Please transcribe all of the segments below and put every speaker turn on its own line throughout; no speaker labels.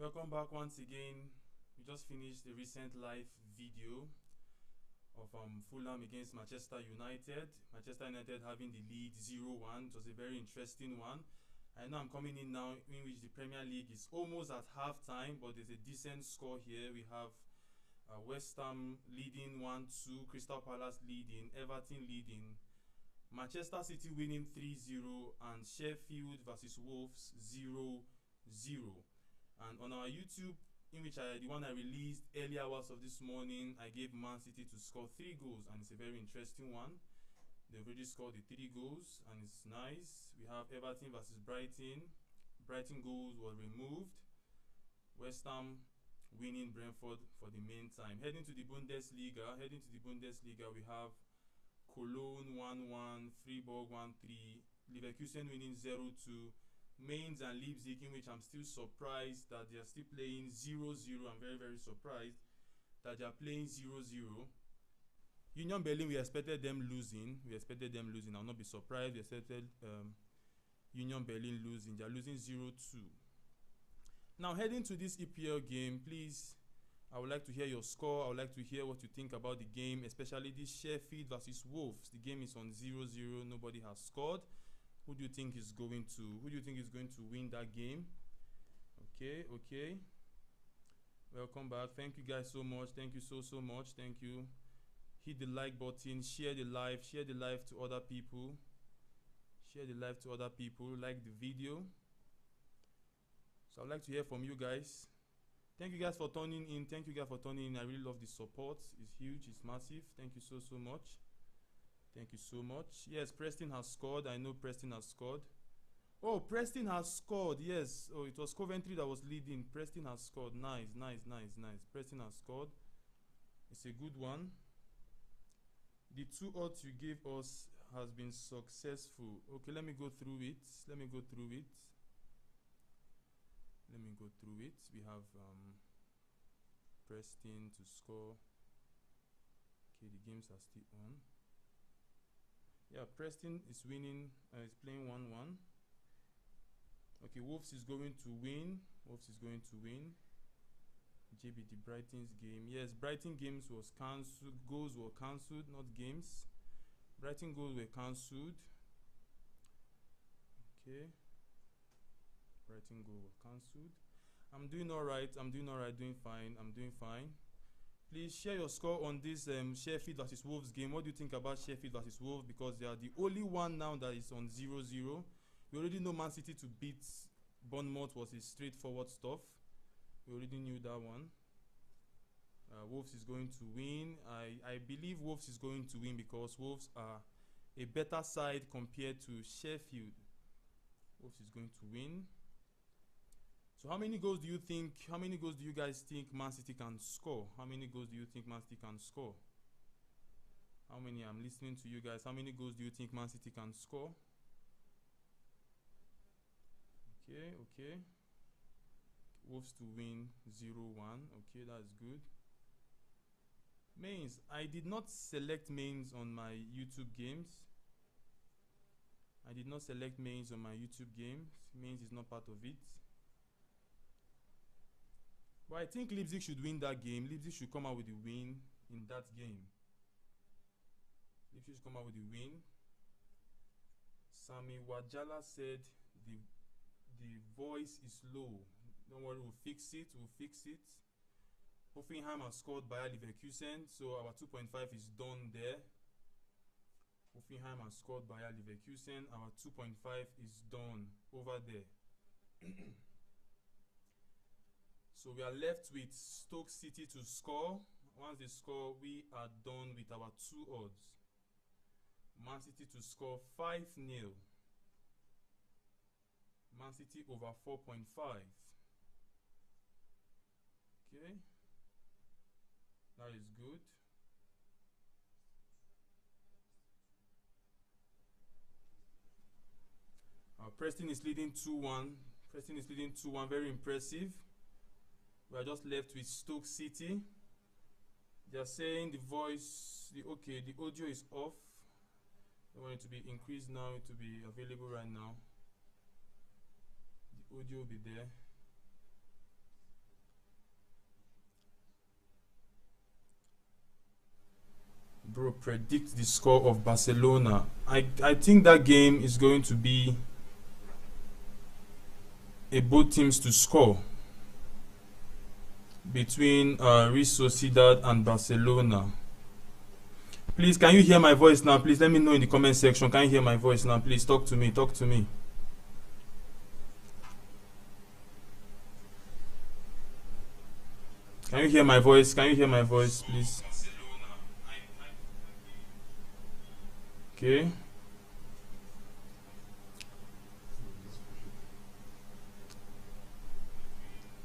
Welcome back once again. We just finished the recent live video of Fulham against Manchester United. Manchester United having the lead 0-1. It was a very interesting one. I know I'm coming in now in which the Premier League is almost at half-time, but there's a decent score here. We have West Ham leading 1-2, Crystal Palace leading, Everton leading, Manchester City winning 3-0, and Sheffield versus Wolves 0-0. And on our YouTube, in which the one I released early hours of this morning, I gave Man City to score 3 goals, and it's a very interesting one. They've already scored the 3 goals, and it's nice. We have Everton versus Brighton. Brighton goals were removed. West Ham winning Brentford for the main time. Heading to the Bundesliga, we have Cologne 1-1, Freiburg 1-3, Leverkusen winning 0-2. Mainz and Leipzig, in which I'm still surprised that they are still playing 0-0. I'm very, very surprised that they are playing 0-0. Union Berlin, we expected them losing. I'll not be surprised. We expected Union Berlin losing. They are losing 0-2. Now, heading to this EPL game, please, I would like to hear your score. I would like to hear what you think about the game, especially this Sheffield versus Wolves. The game is on 0-0. Nobody has scored. Who do you think is going to win that game? Okay. Welcome back. Thank you guys so much. Thank you so much. Thank you. Hit the like button, share the live to other people. Like the video. So I'd like to hear from you guys. Thank you guys for tuning in. I really love the support. It's huge, it's massive. Thank you so much. Yes, Preston has scored. I know Preston has scored. Oh, Preston has scored. Yes. Oh, it was Coventry that was leading. Preston has scored. Nice. Preston has scored. It's a good one. The 2 odds you gave us has been successful. Okay, let me go through it. We have Preston to score. Okay, the games are still on. Yeah, Preston is winning. Is playing 1-1. Okay, Wolves is going to win. JBD Brighton's game. Yes, Brighton games was cancelled. Goals were cancelled, not games. Brighton goals were cancelled. Okay. Brighton goal were cancelled. I'm doing alright. Doing fine. Please share your score on this Sheffield versus Wolves game. What do you think about Sheffield versus Wolves? Because they are the only one now that is on 0-0. We already know Man City to beat Bournemouth was a straightforward stuff. We already knew that one. Wolves is going to win. I believe Wolves is going to win because Wolves are a better side compared to Sheffield. Wolves is going to win. So how many goals do you guys think Man City can score? How many? I'm listening to you guys. How many goals do you think Man City can score? Okay. Wolves to win 0-1. Okay, that's good. Mainz. I did not select Mainz on my YouTube games. Mainz is not part of it. But I think Leipzig should win that game. Leipzig should come out with the win in that game. Sami Wajala said the voice is low. Don't worry, we'll fix it. Hoffenheim has scored by Leverkusen, so our 2.5 is done there. Hoffenheim has scored by Leverkusen. Our 2.5 is done over there. So we are left with Stoke City to score. Once they score, we are done with our 2 odds. Man City to score 5-0. Man City over 4.5. Okay. That is good. Preston is leading 2-1. Very impressive. We are just left with Stoke City. They are saying the audio is off. I want it to be increased now, to be available right now. The audio will be there. Bro, predict the score of Barcelona. I think that game is going to be both teams to score between Real Sociedad and Barcelona. Please, can you hear my voice now? Please let me know in the comment section. Can you hear my voice now? Please talk to me. Talk to me. Can you hear my voice? Can you hear my voice, please? Okay.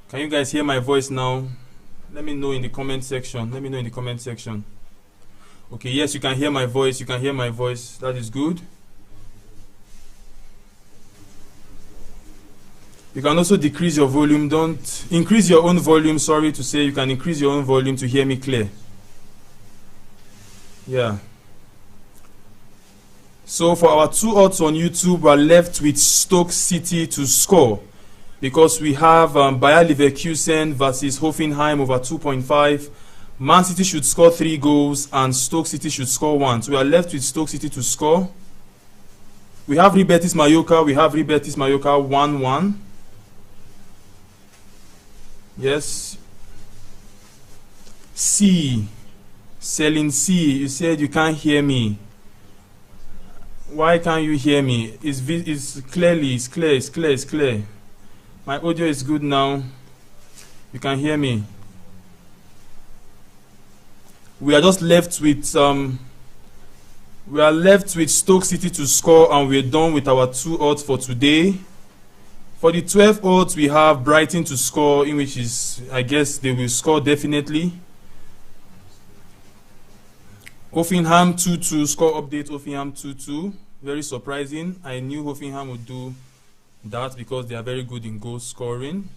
Can you guys hear my voice now? Let me know in the comment section. Let me know in the comment section. Okay, yes, you can hear my voice. You can hear my voice. That is good. You can also decrease your volume. Don't increase your own volume. Sorry to say, you can increase your own volume to hear me clear. Yeah. So for our 2 odds on YouTube, we're left with Stoke City to score, because we have Bayer Leverkusen versus Hoffenheim over 2.5. Man City should score 3 goals and Stoke City should score 1. So we are left with Stoke City to score. We have Real Betis Mallorca. We have Real Betis Mallorca 1-1. Yes. C. Selling C. You said you can't hear me. Why can't you hear me? It's clear. My audio is good now. You can hear me. We are just left with Stoke City to score, and we're done with our 2 odds for today. For the 12 odds, we have Brighton to score, in which is, I guess they will score definitely. Hoffenheim 2-2, score update, Hoffenheim 2-2. Very surprising. I knew Hoffenheim would do that because they are very good in goal scoring.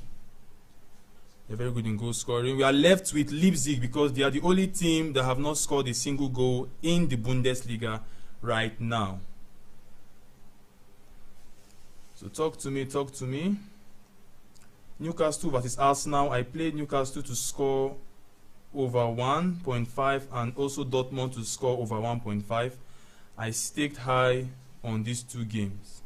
We are left with Leipzig because they are the only team that have not scored a single goal in the Bundesliga right now. So talk to me. Newcastle versus Arsenal. I played Newcastle to score over 1.5 and also Dortmund to score over 1.5. I staked high on these 2 games.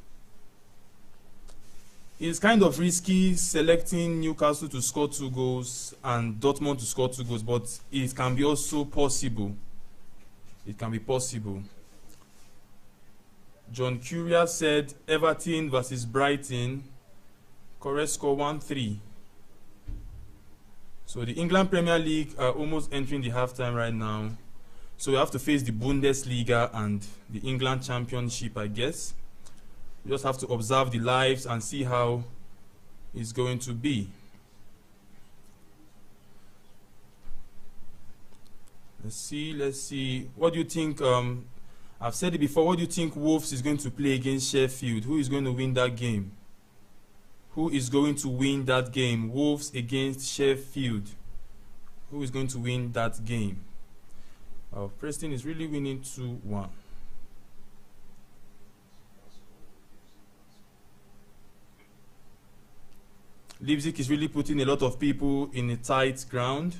It's kind of risky selecting Newcastle to score 2 goals and Dortmund to score 2 goals, but it can be also possible. It can be possible. John Curia said Everton versus Brighton. Correct score 1-3. So the England Premier League are almost entering the halftime right now. So we have to face the Bundesliga and the England Championship, I guess. You just have to observe the lives and see how it's going to be. Let's see. What do you think? I've said it before. What do you think Wolves is going to play against Sheffield? Who is going to win that game? Wolves against Sheffield. Who is going to win that game? Preston is really winning 2-1. Leipzig is really putting a lot of people in a tight ground.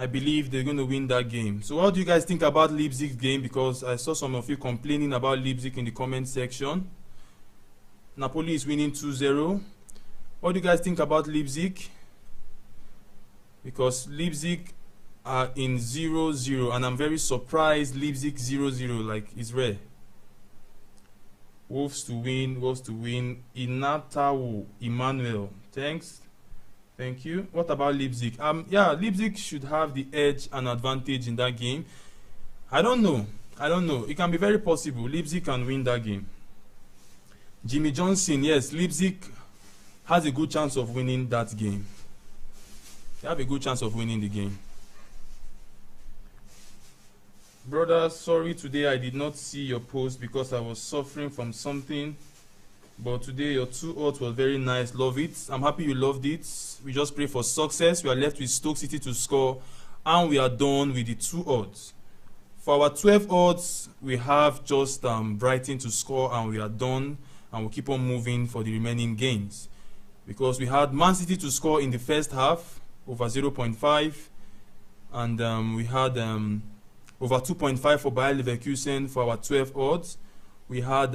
I believe they're going to win that game. So what do you guys think about Leipzig's game? Because I saw some of you complaining about Leipzig in the comment section. Napoli is winning 2-0. What do you guys think about Leipzig? Because Leipzig are in 0-0 and I'm very surprised Leipzig 0-0, like it's rare. Wolves to win. Inatawu Emmanuel, thanks. Thank you. What about Leipzig? Yeah, Leipzig should have the edge and advantage in that game. I don't know. It can be very possible. Leipzig can win that game. Jimmy Johnson, yes, Leipzig has a good chance of winning that game. They have a good chance of winning the game. Brother, sorry today I did not see your post because I was suffering from something. But today your 2 odds was very nice. Love it. I'm happy you loved it. We just pray for success. We are left with Stoke City to score. And we are done with the 2 odds. For our 12 odds, we have just Brighton to score and we are done. And we'll keep on moving for the remaining games. Because we had Man City to score in the first half over 0.5. and we had over 2.5 for Bayer Leverkusen for our 12 odds. We had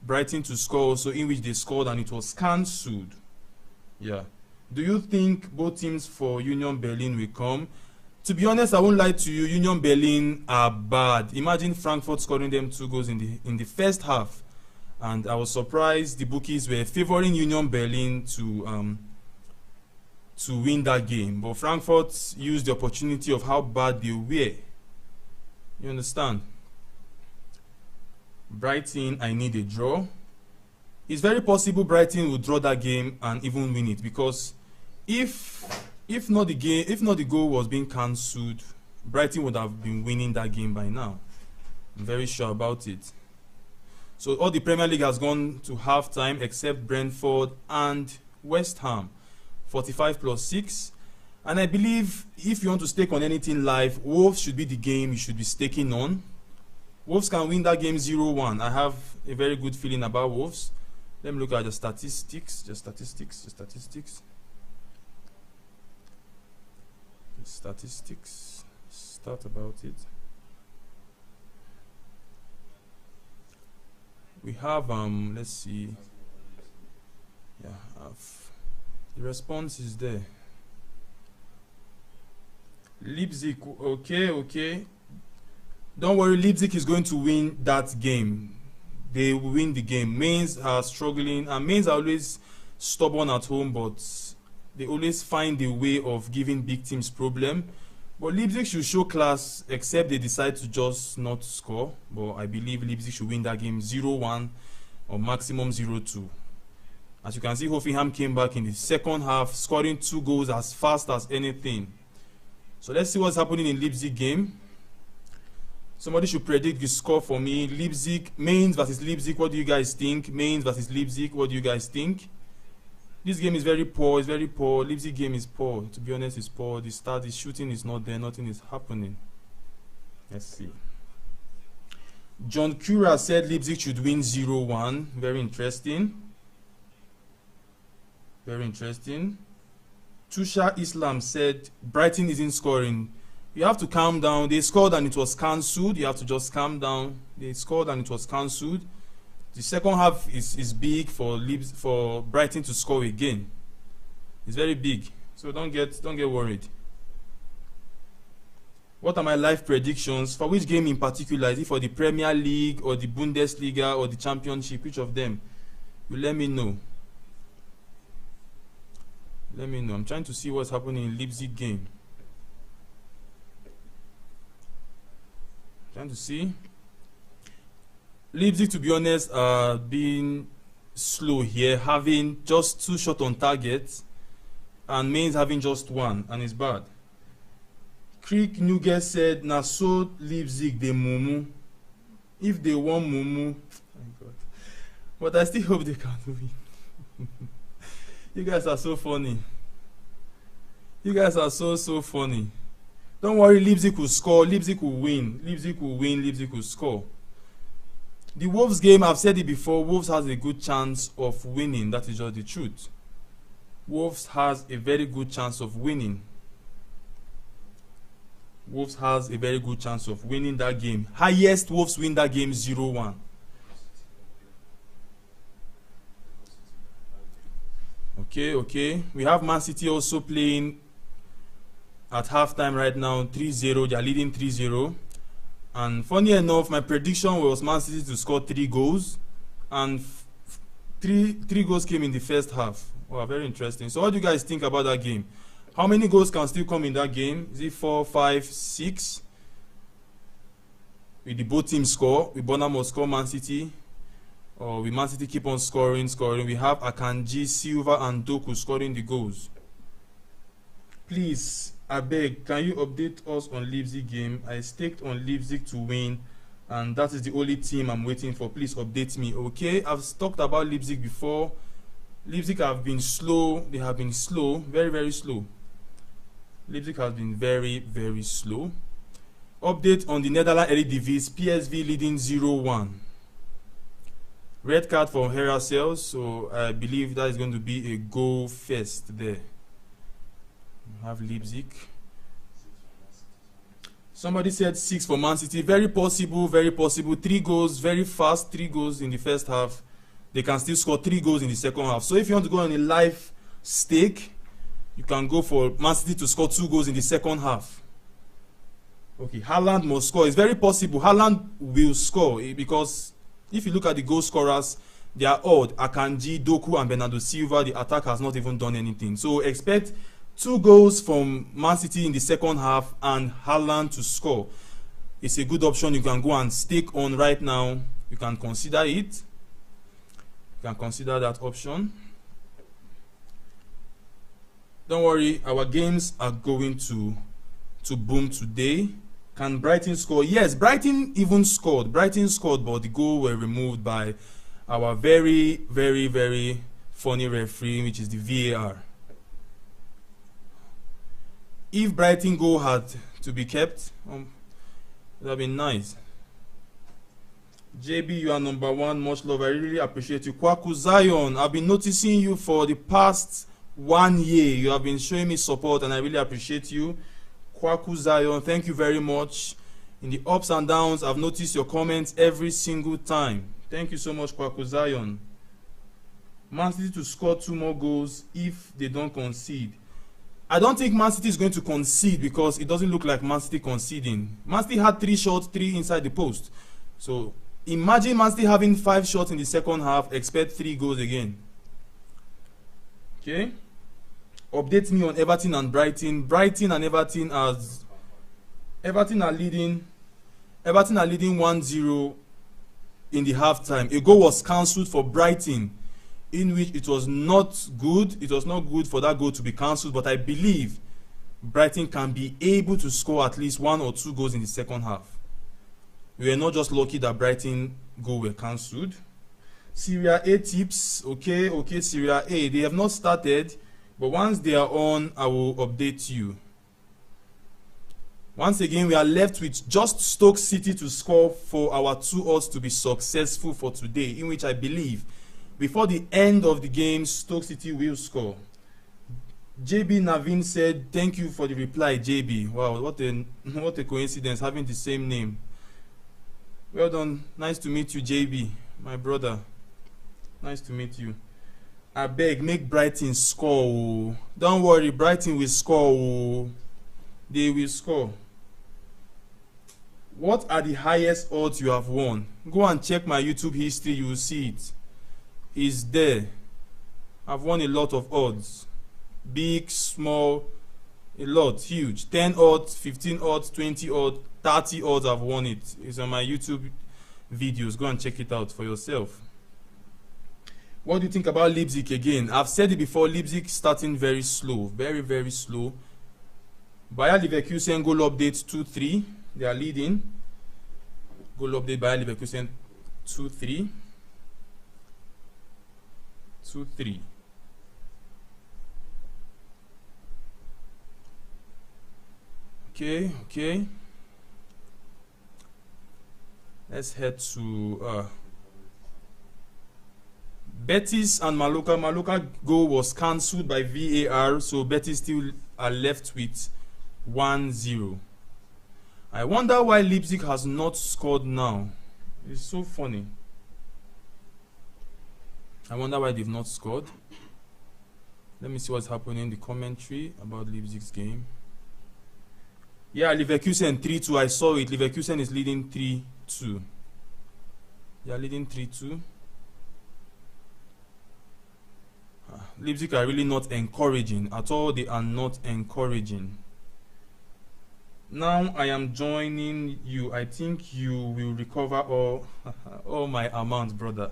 Brighton to score also, in which they scored and it was cancelled. Yeah. Do you think both teams for Union Berlin will come? To be honest, I won't lie to you, Union Berlin are bad. Imagine Frankfurt scoring them 2 goals in the first half. And I was surprised the bookies were favoring Union Berlin to win that game. But Frankfurt used the opportunity of how bad they were. You understand? Brighton, I need a draw. It's very possible Brighton will draw that game and even win it, because if not the goal was being cancelled, Brighton would have been winning that game by now. I'm very sure about it. So all the Premier League has gone to half-time except Brentford and West Ham, 45+6. And I believe if you want to stake on anything live, Wolves should be the game you should be staking on. Wolves can win that game 0-1. I have a very good feeling about Wolves. Let me look at the statistics. Start about it. We have let's see. Yeah, the response is there. Leipzig, okay. Don't worry, Leipzig is going to win that game. They will win the game. Mainz are struggling, and Mainz are always stubborn at home, but they always find a way of giving big teams problem. But Leipzig should show class, except they decide to just not score. But I believe Leipzig should win that game 0-1 or maximum 0-2. As you can see, Hoffenheim came back in the second half, scoring 2 goals as fast as anything. So let's see what's happening in Leipzig game. Somebody should predict the score for me. Leipzig, Mainz versus Leipzig, what do you guys think? Mainz versus Leipzig, what do you guys think? This game is very poor, it's very poor. Leipzig game is poor, to be honest, it's poor. The shooting is not there, nothing is happening. Let's see. John Cura said Leipzig should win 0-1. Very interesting. Very interesting. Tusha Islam said Brighton isn't scoring. You have to calm down. They scored and it was cancelled. You have to just calm down. They scored and it was cancelled. The second half is big for Brighton to score again. It's very big. So don't get worried. What are my live predictions? For which game in particular? Is it for the Premier League or the Bundesliga or the Championship? Which of them? You let me know. Let me know. I'm trying to see what's happening in Leipzig game. Trying to see. Leipzig, to be honest, being slow here, having just 2 shots on target, and Mainz having just 1, and it's bad. Creek Nuget said, "Naso Leipzig they mumu. If they want mumu, oh God. But I still hope they can win." You guys are so funny. You guys are so funny. Don't worry, Leipzig will score. Leipzig will win. Leipzig will win. Leipzig will score. The Wolves game, I've said it before, Wolves has a good chance of winning. That is just the truth. Wolves has a very good chance of winning. Wolves has a very good chance of winning that game. Highest Wolves win that game 0-1. Okay. We have Man City also playing at halftime right now, 3-0. They are leading 3-0. And funny enough, my prediction was Man City to score 3 goals. And three goals came in the first half. Wow, very interesting. So what do you guys think about that game? How many goals can still come in that game? Is it 4, 5, 6? Will the both teams score? Will Bournemouth score Man City? Or will Man City keep on scoring? We have Akanji, Silva, and Doku scoring the goals. Please, I beg, can you update us on Leipzig game? I staked on Leipzig to win, and that is the only team I'm waiting for. Please update me, okay? I've talked about Leipzig before. Leipzig have been slow. They have been slow, very, very slow. Leipzig has been very, very slow. Update on the Netherlands Eredivisie, PSV leading 0-1. Red card for Heracles, so I believe that is going to be a goal fest there. have Leipzig. Somebody said 6 for Man City. Very possible, very possible. 3 goals, very fast. 3 goals in the first half. They can still score 3 goals in the second half. So if you want to go on a live stake, you can go for Man City to score 2 goals in the second half. Okay, Haaland must score. It's very possible. Haaland will score because if you look at the goal scorers, they are odd. Akanji, Doku, and Bernardo Silva. The attack has not even done anything. So expect 2 goals from Man City in the second half and Haaland to score. It's a good option you can go and stake on right now. You can consider it. You can consider that option. Don't worry, our games are going to boom today. Can Brighton score? Yes, Brighton even scored. Brighton scored, but the goal were removed by our very, very, very funny referee, which is the VAR. If Brighton goal had to be kept, that would have been nice. JB, you are number 1. Much love. I really appreciate you. Kwaku Zion, I've been noticing you for the past 1 year. You have been showing me support, and I really appreciate you. Kwaku Zion, thank you very much. In the ups and downs, I've noticed your comments every single time. Thank you so much, Kwaku Zion. Man City to score 2 more goals if they don't concede. I don't think Man City is going to concede because it doesn't look like Man City conceding. Man City had 3 shots, 3 inside the post. So imagine Man City having 5 shots in the second half, expect 3 goals again. Okay. Update me on Everton and Brighton. Brighton and Everton are leading 1-0 in the halftime. A goal was cancelled for Brighton, in which it was not good. It was not good for that goal to be cancelled, but I believe Brighton can be able to score at least 1 or 2 goals in the second half. We were not just lucky that Brighton goal were cancelled. Serie A tips. Okay, Serie A. They have not started, but once they are on, I will update you. Once again, we are left with just Stoke City to score for our 2 odds to be successful for today, in which I believe before the end of the game, Stoke City will score. JB Navin said, thank you for the reply, JB. Wow, what a coincidence, having the same name. Well done. Nice to meet you, JB, my brother. Nice to meet you. I beg, make Brighton score. Don't worry, Brighton will score. They will score. What are the highest odds you have won? Go and check my YouTube history, you will see it. It's there. I've won a lot of odds. Big, small, a lot, huge. 10 odds, 15 odds, 20 odds, 30 odds, I've won it. It's on my YouTube videos. Go and check it out for yourself. What do you think about Leipzig again? I've said it before, Leipzig starting very slow. Very, very slow. Bayer Leverkusen goal update 2-3. They are leading. Goal update Bayer Leverkusen 2-3. 2-3. Okay. Let's head to Betis and Mallorca. Mallorca goal was cancelled by VAR, so Betis still are left with 1-0. I wonder why Leipzig has not scored now. It's so funny. I wonder why they've not scored. Let me see what's happening in the commentary about Leipzig's game. Yeah, Leverkusen 3-2. I saw it. Leverkusen is leading 3-2. They are leading 3-2. Leipzig are really not encouraging at all. They are not encouraging. Now I am joining you. I think you will recover all my amount, brother.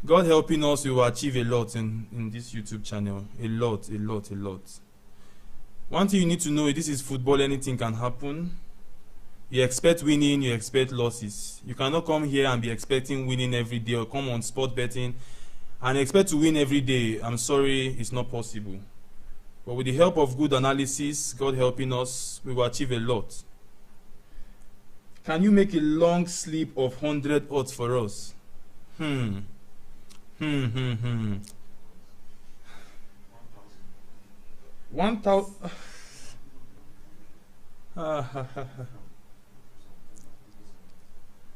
God helping us, we will achieve a lot in this YouTube channel. A lot. One thing you need to know is this is football. Anything can happen. You expect winning, you expect losses. You cannot come here and be expecting winning every day, or come on sport betting and expect to win every day. I'm sorry, it's not possible. But with the help of good analysis, God helping us, we will achieve a lot. Can you make a long sleep of 100 odds for us? 1,000.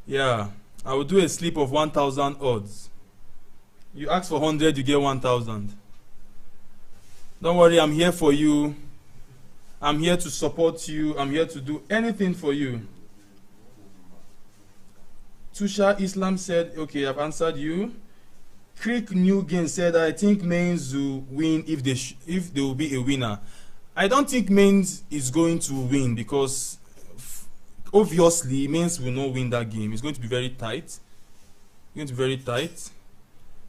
Yeah, I will do a slip of 1,000 odds. You ask for 100, you get 1,000. Don't worry, I'm here for you. I'm here to support you. I'm here to do anything for you. Tusha Islam said, okay, I've answered you. Creek Newgain said, I think Mainz will win if they will be a winner. I don't think Mainz is going to win because obviously Mainz will not win that game. It's going to be very tight. It's going to be very tight.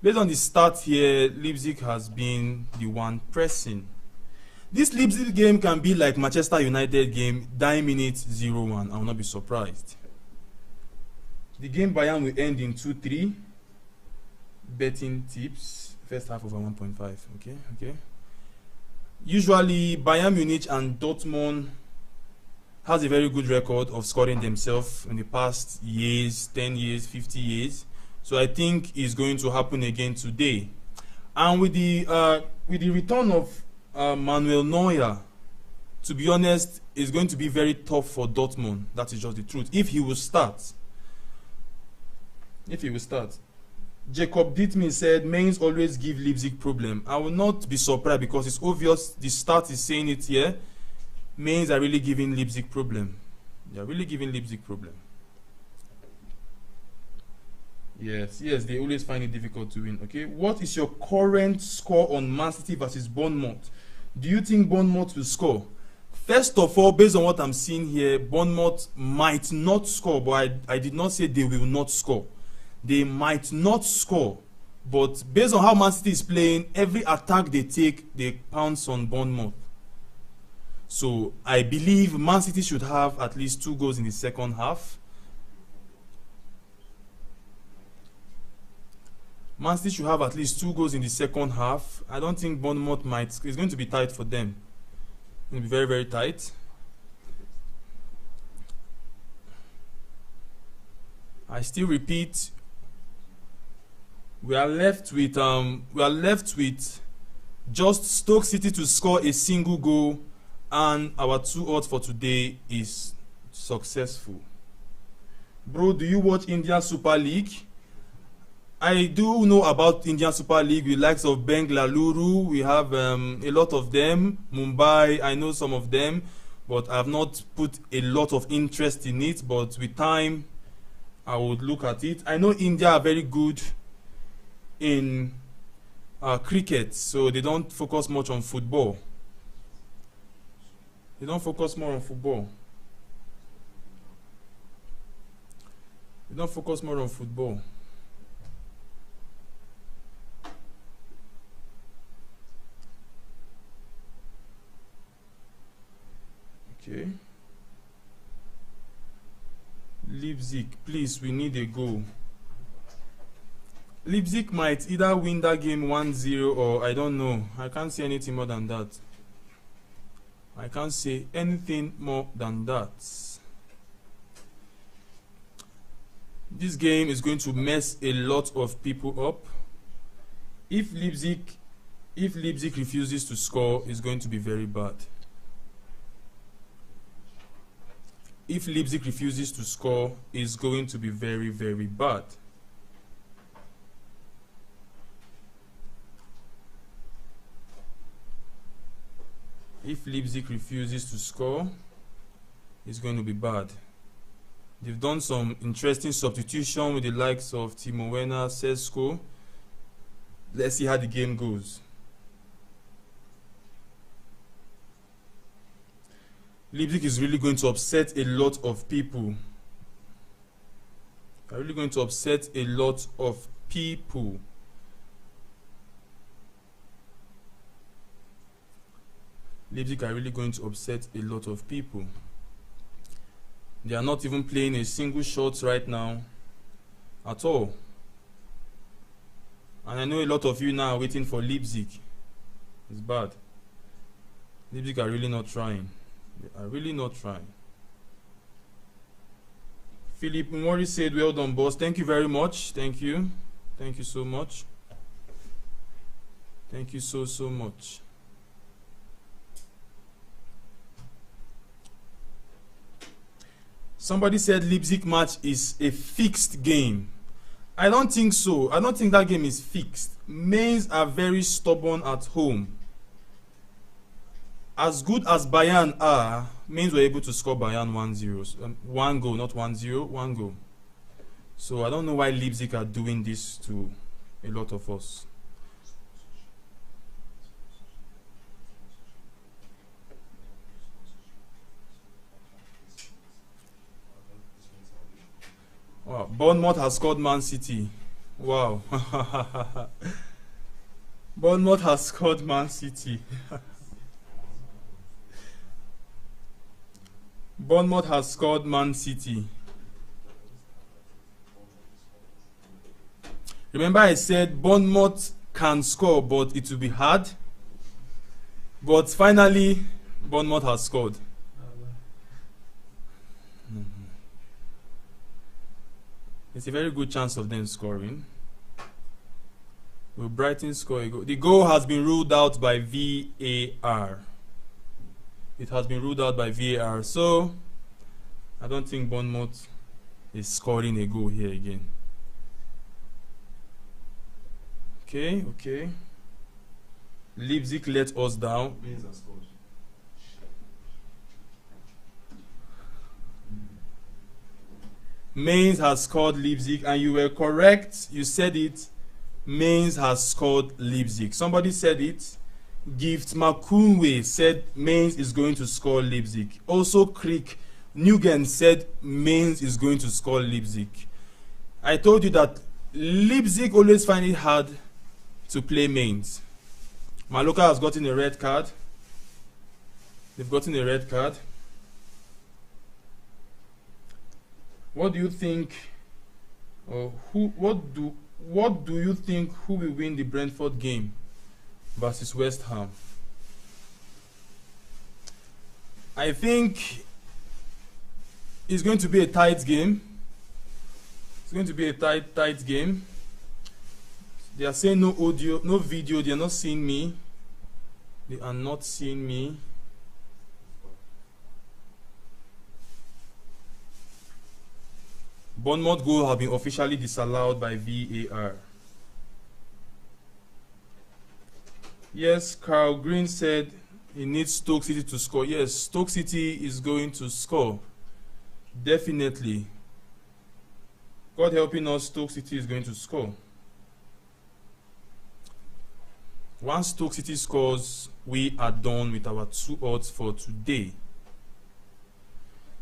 Based on the start here, Leipzig has been the one pressing. This Leipzig game can be like Manchester United game, 9 minutes 0-1. I will not be surprised. The game Bayern will end in 2-3. Betting tips, first half over 1.5. Okay. Usually Bayern Munich and Dortmund has a very good record of scoring themselves in the past years, 10 years, 50 years. So I think it's going to happen again today. And with the return of Manuel Neuer, to be honest, it's going to be very tough for Dortmund. That is just the truth. If he will start. Jacob Dittman said, Mainz always give Leipzig problem. I will not be surprised because it's obvious. The start is saying it here. Mainz are really giving Leipzig problem. They are really giving Leipzig problem. Yes, they always find it difficult to win. Okay, what is your current score on Man City versus Bournemouth? Do you think Bournemouth will score? First of all, based on what I'm seeing here, Bournemouth might not score, but I did not say they will not score. They might not score, but based on how Man City is playing, every attack they take, they pounce on Bournemouth. So I believe Man City should have at least 2 goals in the second half. Man City should have at least 2 goals in the second half. I don't think Bournemouth might. It's going to be tight for them. It's going to be very, very tight. I still repeat, we are left with just Stoke City to score a single goal, and our 2 odds for today is successful. Bro, do you watch Indian Super League? I do know about Indian Super League with likes of Bengaluru. We have a lot of them. Mumbai, I know some of them, but I have not put a lot of interest in it. But with time, I would look at it. I know India are very good in cricket, so they don't focus much on football. They don't focus more on football. Okay. Leipzig, please, we need a goal. Leipzig might either win that game 1-0 or I don't know. I can't say anything more than that. This game is going to mess a lot of people up. If Leipzig refuses to score, it's going to be very bad. If Leipzig refuses to score, it's going to be very, very bad. If Leipzig refuses to score, it's going to be bad. They've done some interesting substitution with the likes of Timo Werner, Sesko. Let's see how the game goes. Leipzig is really going to upset a lot of people. They're really going to upset a lot of people. Leipzig are really going to upset a lot of people. They are not even playing a single shot right now at all. And I know a lot of you now are waiting for Leipzig. It's bad. Leipzig are really not trying. They are really not trying. Philip Mori said, well done, boss. Thank you very much. Thank you. Thank you so much. Thank you so much. Somebody said Leipzig match is a fixed game. I don't think so. I don't think that game is fixed. Mainz are very stubborn at home. As good as Bayern are, Mainz were able to score Bayern 1-0. One goal, not 1-0, one goal. So I don't know why Leipzig are doing this to a lot of us. Wow. Bournemouth has scored Man City. Wow. Bournemouth has scored Man City. Bournemouth has scored Man City. Remember I said Bournemouth can score, but it will be hard. But finally, Bournemouth has scored. It's a very good chance of them scoring. Will Brighton score a goal? The goal has been ruled out by VAR. It has been ruled out by VAR. So, I don't think Bournemouth is scoring a goal here again. Okay, okay. Leipzig let us down. Mainz has scored Leipzig, and you were correct. You said it. Mainz has scored Leipzig. Somebody said it. Gift Makunwe said Mainz is going to score Leipzig. Also, Krieg Nugent said Mainz is going to score Leipzig. I told you that Leipzig always find it hard to play Mainz. Maloka has gotten a red card. They've gotten a red card. What do you think, or what do you think who will win the Brentford game versus West Ham? I think it's going to be a tight game. It's going to be a tight game. They are saying no audio, no video. They are not seeing me. They are not seeing me. Bournemouth goal have been officially disallowed by VAR. Yes, Carl Green said he needs Stoke City to score. Yes, Stoke City is going to score. Definitely. God helping us, Stoke City is going to score. Once Stoke City scores, we are done with our 2 odds for today.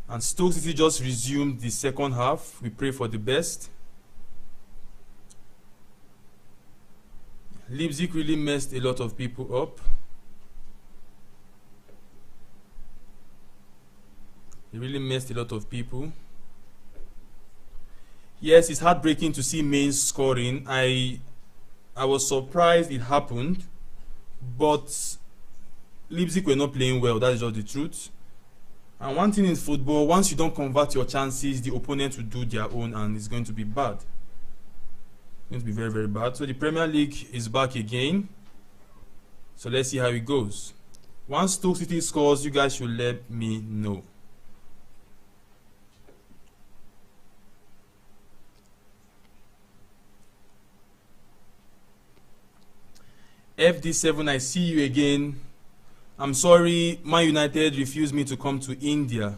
And Stoke City just resumed the second half. We pray for the best. Leipzig really messed a lot of people up. They really messed a lot of people. Yes, it's heartbreaking to see Mainz scoring. I was surprised it happened, but Leipzig were not playing well. That is just the truth. And one thing in football, once you don't convert your chances, the opponent will do their own, and it's going to be bad. It's going to be very, very bad. So the Premier League is back again. So let's see how it goes. Once Stoke City scores, you guys should let me know. FD7, I see you again. I'm sorry, Man United refused me to come to India.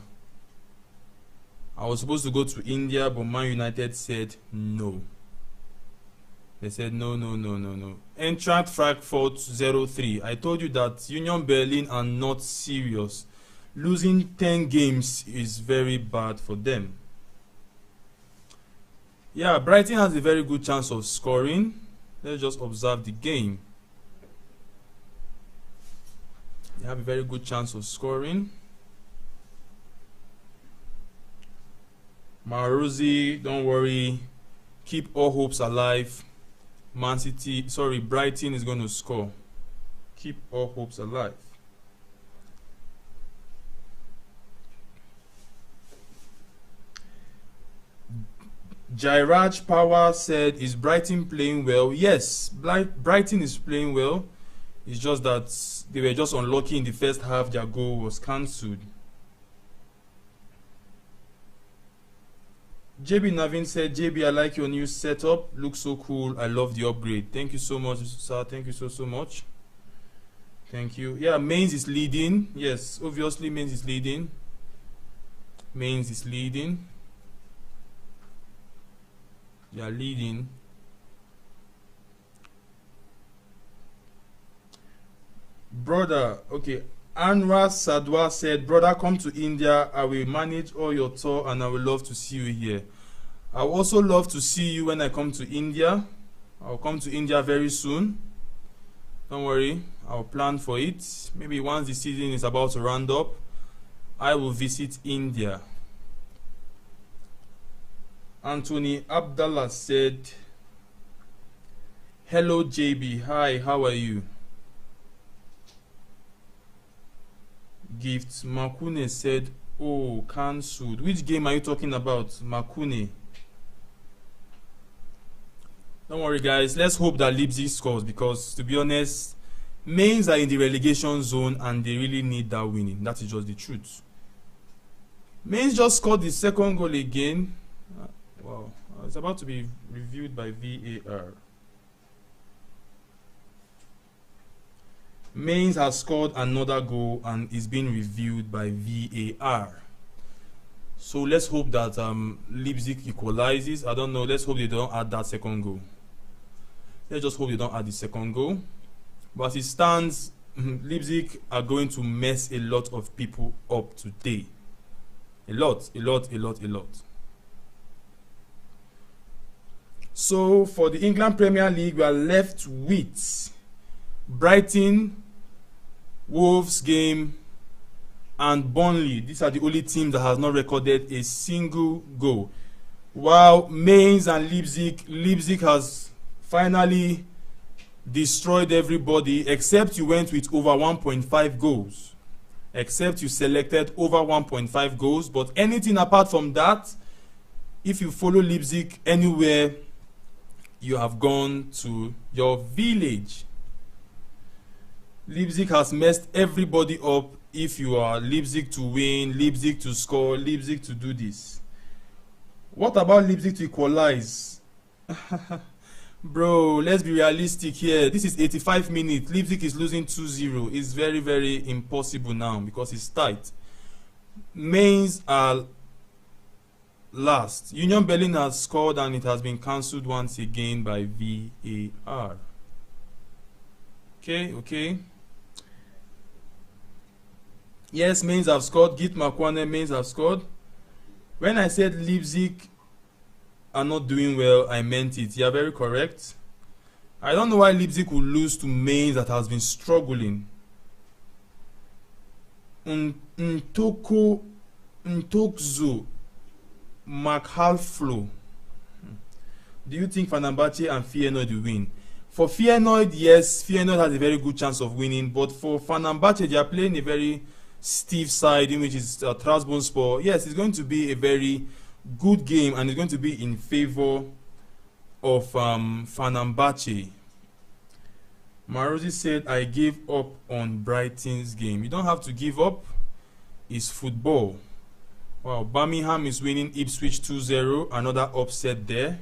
I was supposed to go to India, but Man United said no. They said no. Eintracht Frankfurt 0-3. I told you that Union Berlin are not serious. Losing 10 games is very bad for them. Yeah, Brighton has a very good chance of scoring. Let's just observe the game. They have a very good chance of scoring. Maruzi, don't worry. Keep all hopes alive. Brighton is going to score. Keep all hopes alive. Jairaj Power said, is Brighton playing well? Yes, Brighton is playing well. It's just that they were just unlucky in the first half. Their goal was cancelled. JB Navin said, JB, I like your new setup. Looks so cool. I love the upgrade. Thank you so much, sir. Thank you so much. Thank you. Yeah, Mains is leading. Yes, obviously Mains is leading. Mains is leading. They are leading. Brother, okay. Anwar Sadwa said, brother, come to India. I will manage all your tour and I will love to see you here. I will also love to see you when I come to India. I'll come to India very soon. Don't worry, I'll plan for it. Maybe once the season is about to round up, I will visit India. Anthony Abdallah said, hello JB, hi, how are you? Gift Makune said, oh, cancelled. Which game are you talking about, Makune? Don't worry guys, let's hope that Leipzig scores, because to be honest, Mainz are in the relegation zone and they really need that winning. That is just the truth. Mainz just scored the second goal again. Wow, it's about to be reviewed by VAR. Mainz has scored another goal and is being reviewed by VAR. So let's hope that Leipzig equalizes. I don't know, let's hope they don't add that second goal. Let's just hope they don't add the second goal. But as it stands, Leipzig are going to mess a lot of people up today. A lot. So for the England Premier League, we are left with Brighton, Wolves game, and Burnley. These are the only teams that has not recorded a single goal. While Mainz and Leipzig has finally destroyed everybody, except you went with over 1.5 goals. Except you selected over 1.5 goals. But anything apart from that, if you follow Leipzig anywhere, you have gone to your village. Leipzig has messed everybody up. If you are Leipzig to win, Leipzig to score, Leipzig to do this. What about Leipzig to equalize? Bro, let's be realistic here. This is 85 minutes. Leipzig is losing 2-0. It's very, very impossible now because it's tight. Mainz are last. Union Berlin has scored and it has been cancelled once again by VAR. Okay. Yes, Mainz have scored. Git Makwane, Mainz have scored. When I said Leipzig are not doing well, I meant it. You are very correct. I don't know why Leipzig will lose to Mainz that has been struggling. Ntokzo Makhalflo. Do you think Fenerbahce and Feyenoord will win? For Feyenoord, yes, Feyenoord has a very good chance of winning. But for Fenerbahce, they are playing a very stiff side, in which is Trabzonspor. Yes, it's going to be a very good game and it's going to be in favor of Fenerbahce. Marosi said, I gave up on Brighton's game. You don't have to give up. It's football. Wow, Birmingham is winning Ipswich 2-0. Another upset there.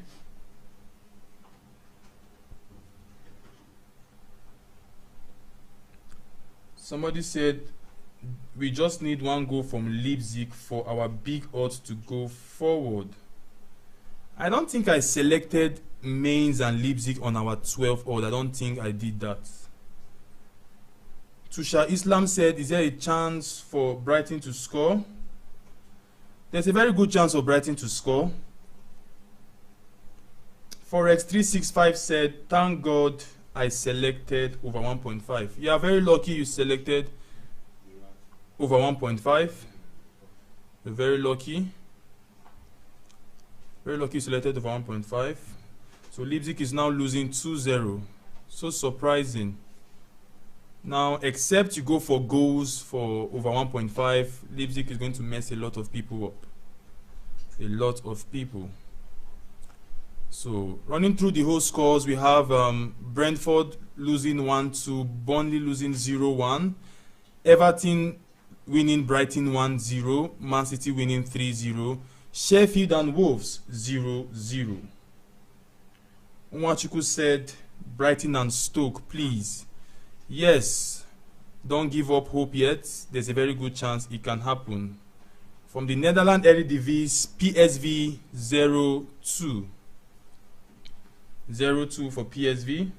Somebody said, we just need one goal from Leipzig for our big odds to go forward. I don't think I selected Mainz and Leipzig on our 12 odd. I don't think I did that. Tusha Islam said, is there a chance for Brighton to score? There's a very good chance for Brighton to score. Forex365 said, thank God I selected over 1.5. You are very lucky you selected over 1.5. You're very lucky. Very lucky you selected over 1.5. So Leipzig is now losing 2-0. So surprising. Now, except you go for goals for over 1.5, Leipzig is going to mess a lot of people up. A lot of people. So, running through the whole scores, we have Brentford losing 1-2, Burnley losing 0-1, Everton winning Brighton 1-0, Man City winning 3-0, Sheffield and Wolves 0-0. Nwachukwu said Brighton and Stoke, please. Yes, don't give up hope yet. There's a very good chance it can happen. From the Netherlands Eredivisie, PSV 0-2. 0-2 for PSV.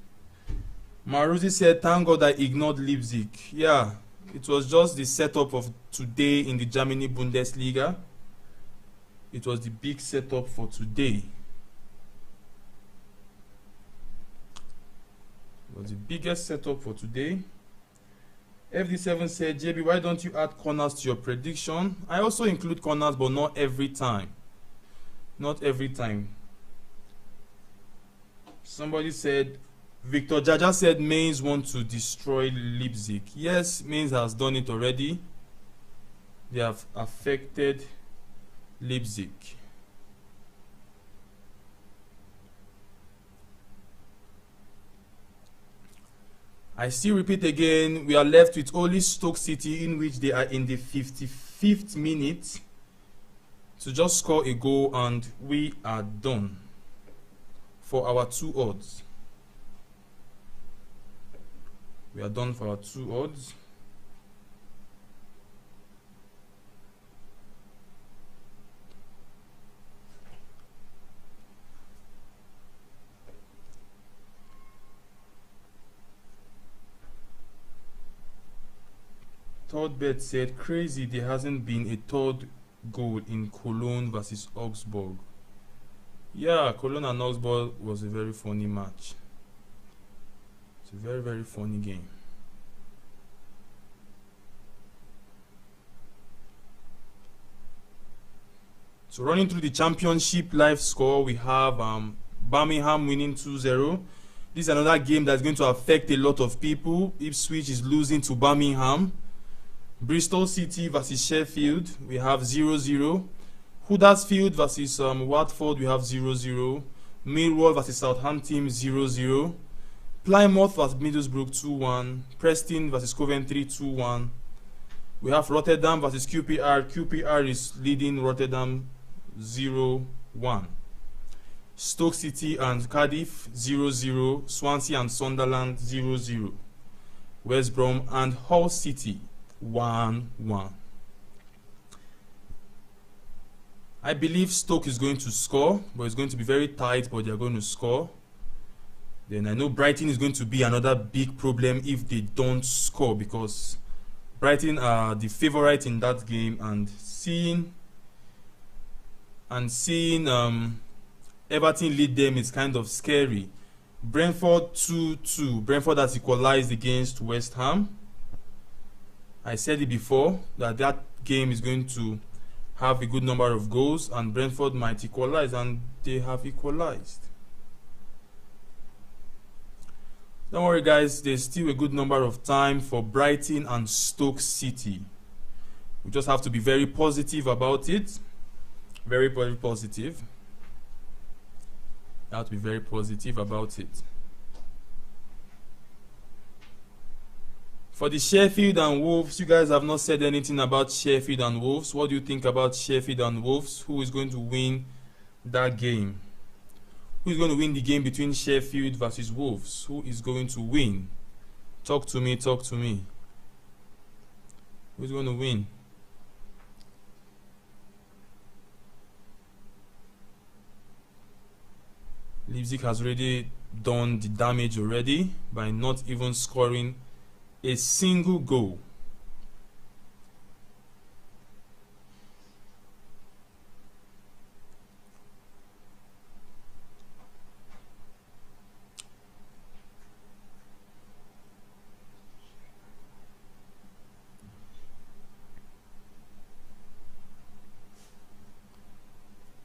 Maruzi said, thank God I ignored Leipzig. Yeah, it was just the setup of today in the Germany Bundesliga. It was the big setup for today. It was the biggest setup for today. FD7 said, JB, why don't you add corners to your prediction? I also include corners, but not every time. Not every time. Somebody said, Victor Jaja said Mainz want to destroy Leipzig. Yes, Mainz has done it already. They have affected Leipzig. I still repeat again, we are left with only Stoke City, in which they are in the 55th minute to just score a goal, and we are done for our 2 odds. We are done for our 2 odds. Third bet said, crazy there hasn't been a third goal in Cologne versus Augsburg. Yeah, Cologne and Augsburg was a very funny match. It's a very, very funny game. So running through the championship live score, we have Birmingham winning 2-0. This is another game that's going to affect a lot of people. Ipswich is losing to Birmingham. Bristol City versus Sheffield, we have 0-0. Huddersfield versus Watford, we have 0-0. Millwall versus Southampton, 0-0. Plymouth versus Middlesbrough, 2-1. Preston versus Coventry, 2-1. We have Rotterdam versus QPR. QPR is leading Rotterdam 0-1. Stoke City and Cardiff, 0-0. Swansea and Sunderland, 0-0. West Brom and Hull City, 1-1. I believe Stoke is going to score, but it's going to be very tight, but they're going to score. Then I know Brighton is going to be another big problem if they don't score, because Brighton are the favorite in that game, and seeing Everton lead them is kind of scary. Brentford 2-2. Brentford has equalized against West Ham. I said it before that that game is going to have a good number of goals, and Brentford might equalize, and they have equalized. Don't worry guys, there's still a good number of time for Brighton and Stoke City. We just have to be very positive about it. Very, very positive. You have to be very positive about it. For the Sheffield and Wolves, you guys have not said anything about Sheffield and Wolves. What do you think about Sheffield and Wolves? Who is going to win that game? Who is going to win the game between Sheffield versus Wolves? Who is going to win? Talk to me, talk to me. Who is going to win? Leipzig has already done the damage already by not even scoring a single goal.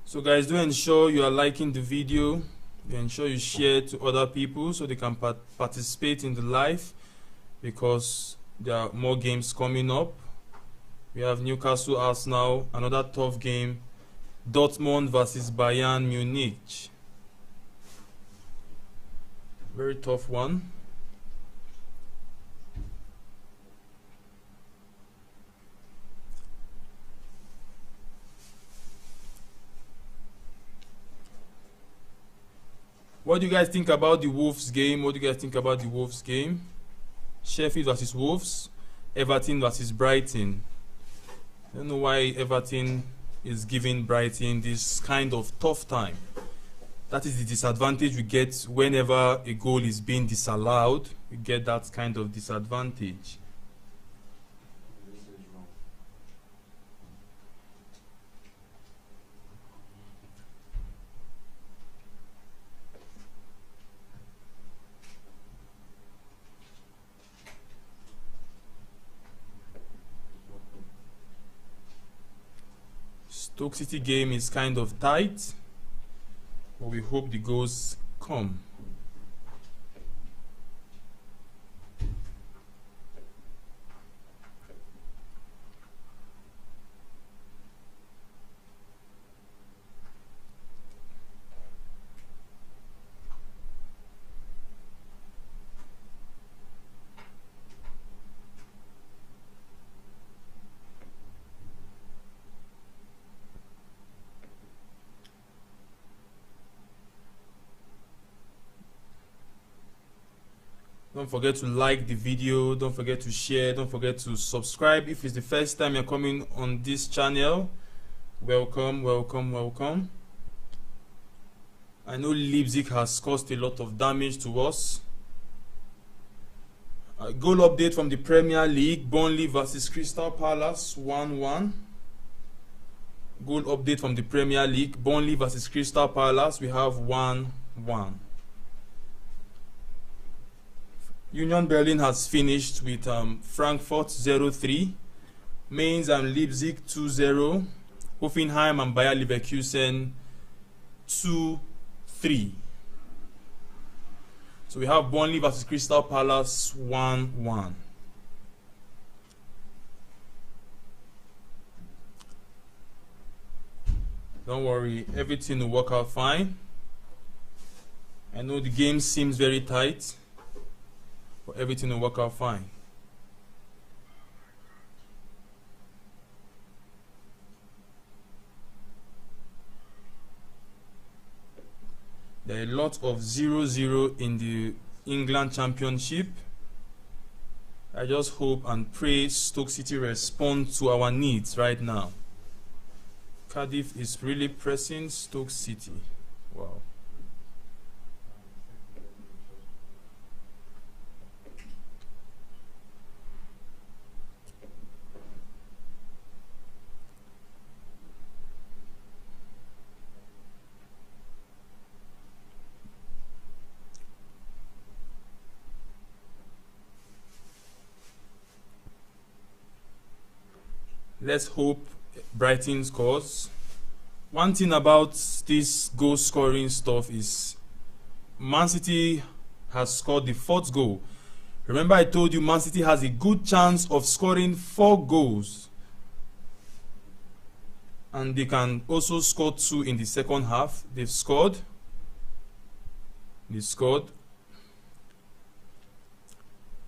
So guys, do ensure you are liking the video. Do ensure you share to other people so they can participate in the live, because there are more games coming up. We have Newcastle Arsenal, another tough game. Dortmund versus Bayern Munich. Very tough one. What do you guys think about the Wolves game? What do you guys think about the Wolves game? Sheffield versus Wolves, Everton versus Brighton. I don't know why Everton is giving Brighton this kind of tough time. That is the disadvantage we get whenever a goal is being disallowed. We get that kind of disadvantage. Stoke City game is kind of tight, but we hope the goals come. Don't forget to like the video, don't forget to share, don't forget to subscribe. If it's the first time you're coming on this channel, welcome, welcome, welcome. I know Leipzig has caused a lot of damage to us. Goal update from the Premier League, Burnley versus Crystal Palace, 1-1. Goal update from the Premier League, Burnley versus Crystal Palace, we have 1-1. Union Berlin has finished with Frankfurt 0-3, Mainz and Leipzig 2-0, Hoffenheim and Bayer Leverkusen 2-3. So we have Burnley versus Crystal Palace 1-1. Don't worry, everything will work out fine. I know the game seems very tight, but everything will work out fine. There are a lot of 0-0 in the England Championship. I just hope and pray Stoke City respond to our needs right now. Cardiff is really pressing Stoke City. Wow. Let's hope Brighton scores. One thing about this goal scoring stuff is Man City has scored the 4th goal. Remember I told you Man City has a good chance of scoring 4 goals. And they can also score 2 in the second half. They've scored. They scored.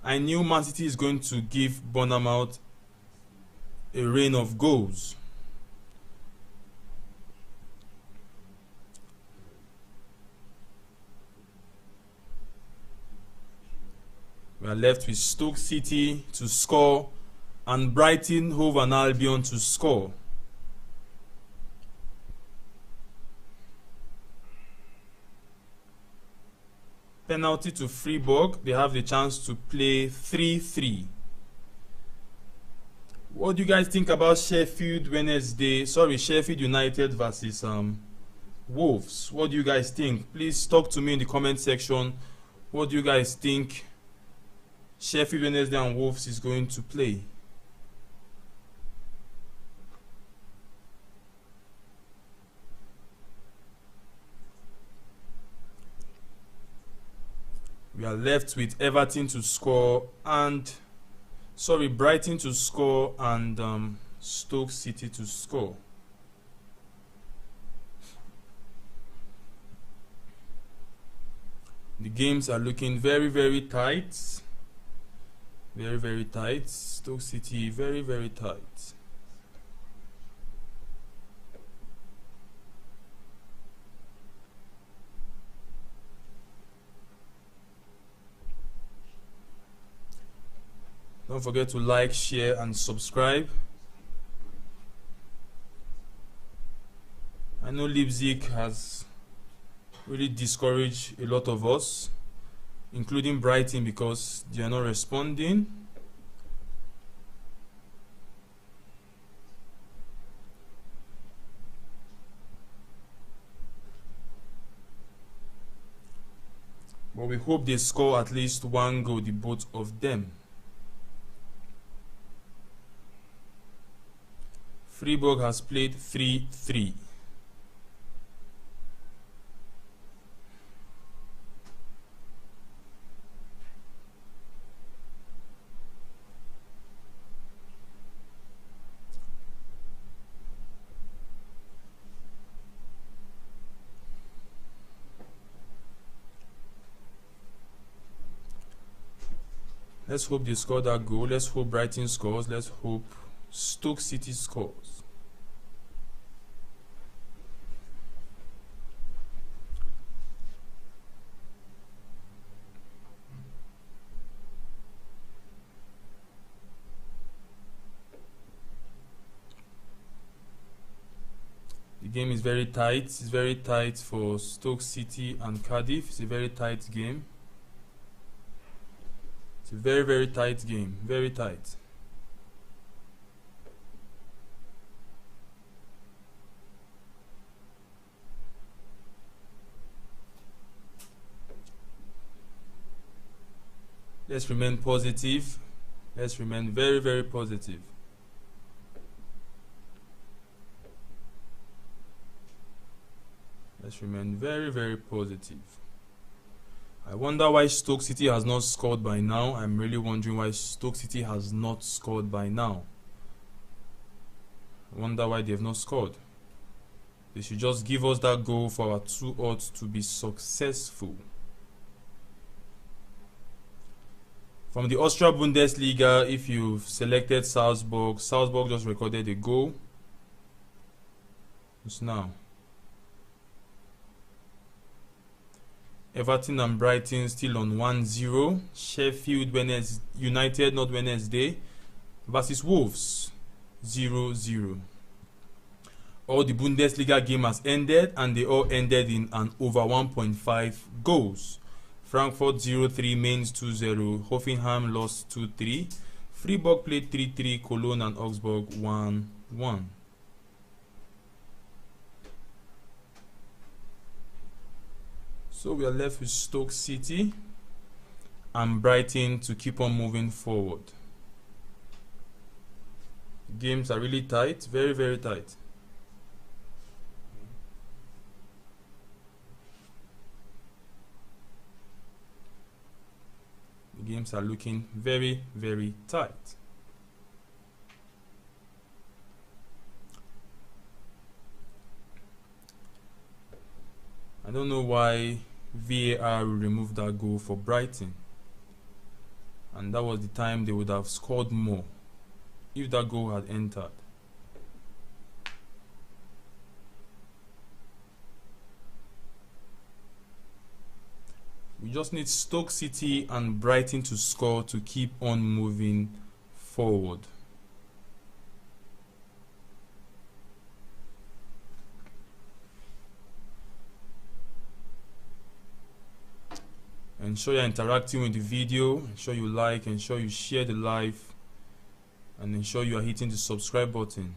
I knew Man City is going to give Bournemouth a rain of goals. We are left with Stoke City to score and Brighton, Hove and Albion to score. Penalty to Freiburg. They have the chance to play 3-3. What do you guys think about Sheffield United versus Wolves? What do you guys think? Please talk to me in the comment section. What do you guys think Sheffield Wednesday and Wolves is going to play? We are left with Everton to score and Brighton to score and Stoke City to score. The games are looking very, very tight. Very, very tight. Stoke City, very, very tight. Don't forget to like, share, and subscribe. I know Leipzig has really discouraged a lot of us, including Brighton, because they are not responding. But we hope they score at least one goal, the both of them. Freiburg has played 3-3. Let's hope they score that goal. Let's hope Brighton scores. Let's hope Stoke City scores. The game is very tight. It's very tight for Stoke City and Cardiff. It's a very tight game. It's a very, very tight game. Very tight. Let's remain positive. Let's remain very, very positive. Let's remain very, very positive. I wonder why Stoke City has not scored by now. I'm really wondering why Stoke City has not scored by now. I wonder why they have not scored. They should just give us that goal for our 2 odds to be successful. From the Austria Bundesliga, if you've selected Salzburg, Salzburg just recorded a goal. It's now. Everton and Brighton still on 1-0. Sheffield United, not Wednesday, versus Wolves, 0-0. All the Bundesliga game has ended, and they all ended in an over 1.5 goals. Frankfurt 0-3, Mainz 2-0, Hoffenheim lost 2-3, Freiburg played 3-3, Cologne and Augsburg 1-1. So we are left with Stoke City and Brighton to keep on moving forward. Games are really tight, very, very tight. The games are looking very, very tight. I don't know why VAR removed that goal for Brighton, and that was the time they would have scored more if that goal had entered. We just need Stoke City and Brighton to score to keep on moving forward. Ensure you're interacting with the video, ensure you like, ensure you share the live, and ensure you are hitting the subscribe button.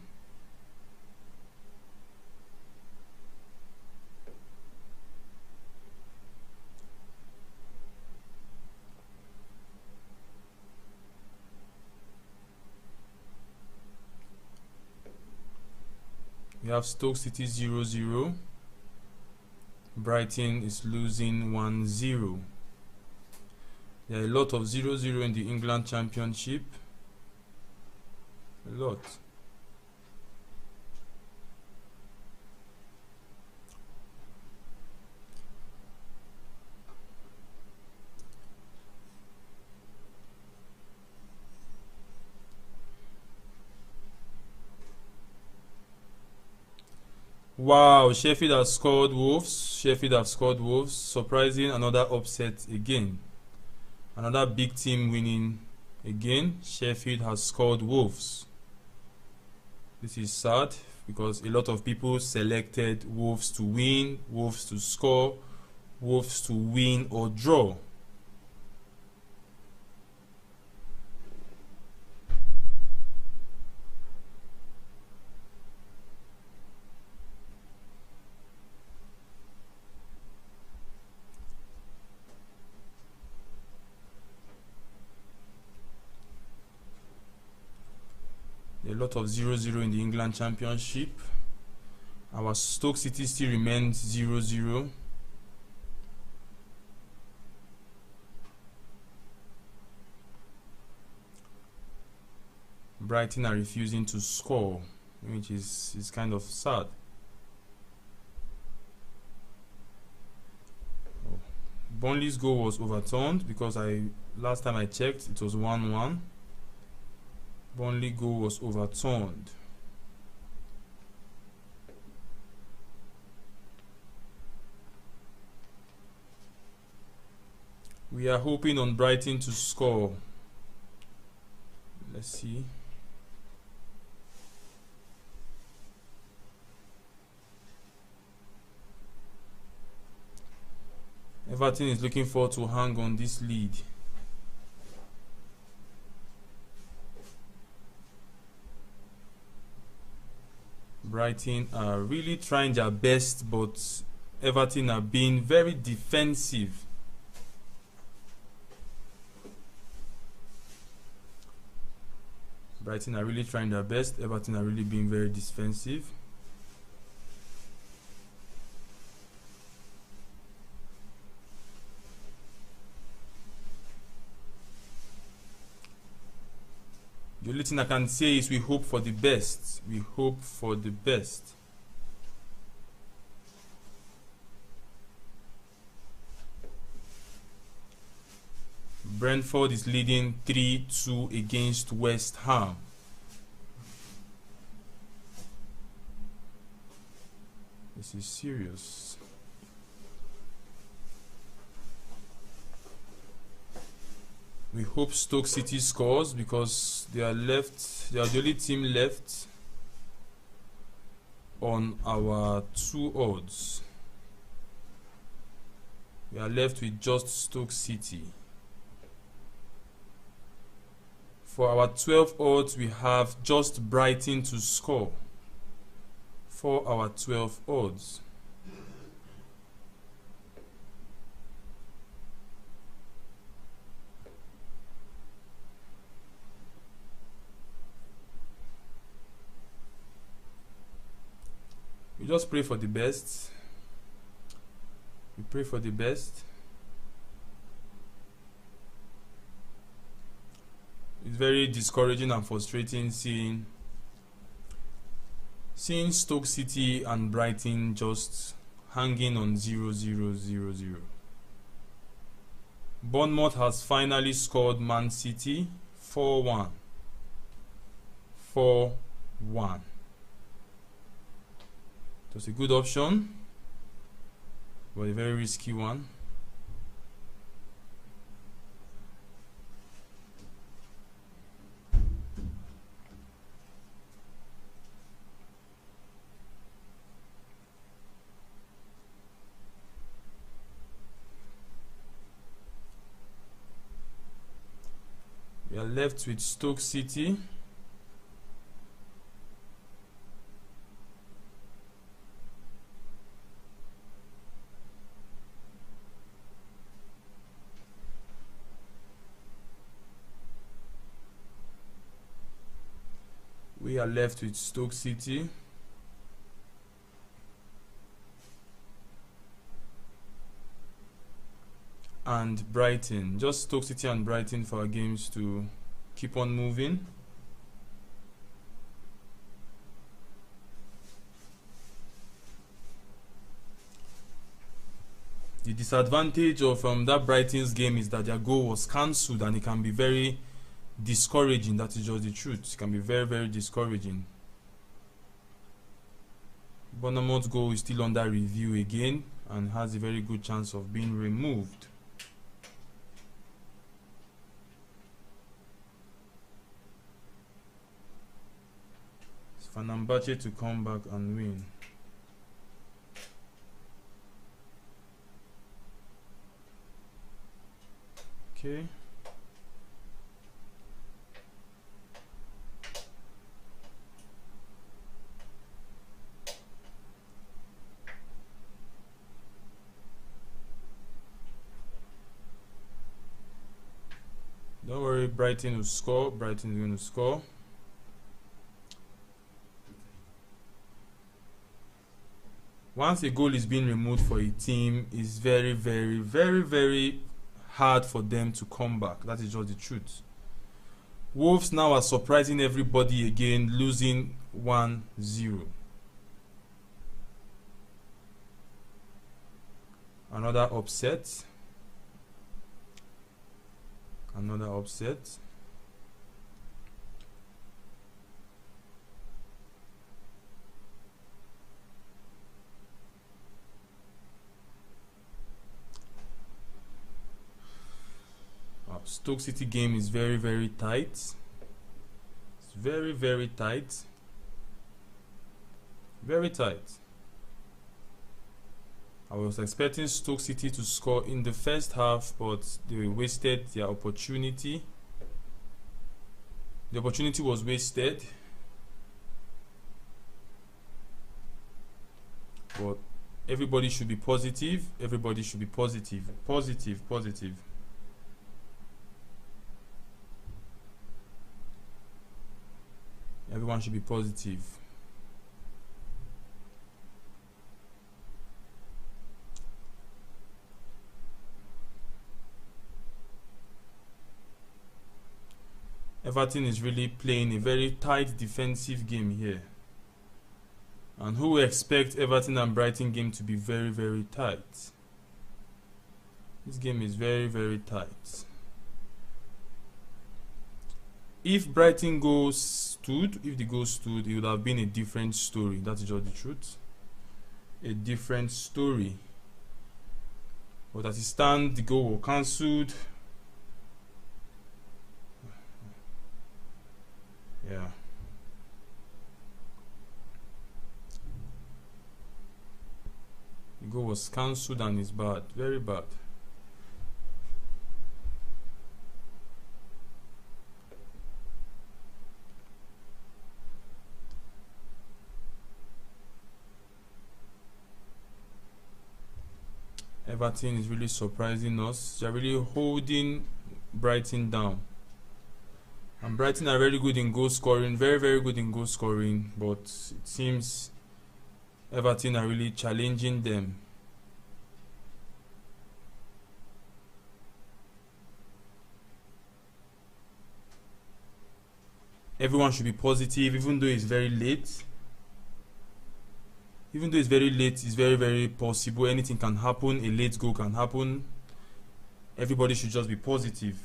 We have Stoke City 0-0. Brighton is losing 1-0. There are a lot of 0-0 in the England Championship. A lot. Wow, Sheffield has scored Wolves. Sheffield have scored Wolves. Surprising, another upset again. Another big team winning Again, Sheffield has scored Wolves. This is sad because a lot of people selected Wolves to win, Wolves to score, Wolves to win or draw. A lot of 0-0 in the England Championship. Our Stoke City still remains 0-0. Brighton are refusing to score, which is kind of sad. Burnley's goal was overturned because last time I checked it was 1-1. Burnley goal was overturned. We are hoping on Brighton to score. Let's see. Everton is looking forward to hang on this lead. Brighton are really trying their best, but Everton are being very defensive. Brighton are really trying their best, Everton are really being very defensive. The only thing I can say is we hope for the best. We hope for the best. Brentford is leading 3-2 against West Ham. This is serious. We hope Stoke City scores because they are the only team left on our 2 odds. We are left with just Stoke City. For our 12 odds, we have just Brighton to score. For our 12 odds. We just pray for the best. We pray for the best. It's very discouraging and frustrating seeing Stoke City and Brighton just hanging on 0-0-0-0. Bournemouth has finally scored Man City 4-1. 4-1. It was a good option, but a very risky one. We are left with Stoke City. We are left with Stoke City. And Brighton. Just Stoke City and Brighton for our games to keep on moving. The disadvantage of that Brighton's game is that their goal was cancelled, and it can be very discouraging. That is just the truth. It can be very, very discouraging. Bournemouth's goal is still under review again and has a very good chance of being removed. Fenerbahce to come back and win. Okay. Don't worry, Brighton will score. Brighton is going to score. Once a goal is being removed for a team, it's very, very, very, very hard for them to come back. That is just the truth. Wolves now are surprising everybody again, losing 1-0. Another upset. Another upset. Stoke City game is very, very tight. It's very, very tight. Very tight. I was expecting Stoke City to score in the first half, but they wasted their opportunity. The opportunity was wasted. But everybody should be positive. Everybody should be positive. Positive, positive. Everyone should be positive. Everton is really playing a very tight defensive game here. And who will expect Everton and Brighton game to be very, very tight? This game is very, very tight. If Brighton goes stood, if the goal stood, it would have been a different story. That is just the truth. A different story. But as it stands, the goal was cancelled. Yeah. The goal was cancelled and it's bad. Very bad. Everton is really surprising us. They're really holding Brighton down. And Brighton are very good in goal scoring, very, very good in goal scoring, but it seems Everton are really challenging them. Everyone should be positive, even though it's very late. Even though it's very late, it's very, very possible. Anything can happen. A late goal can happen. Everybody should just be positive.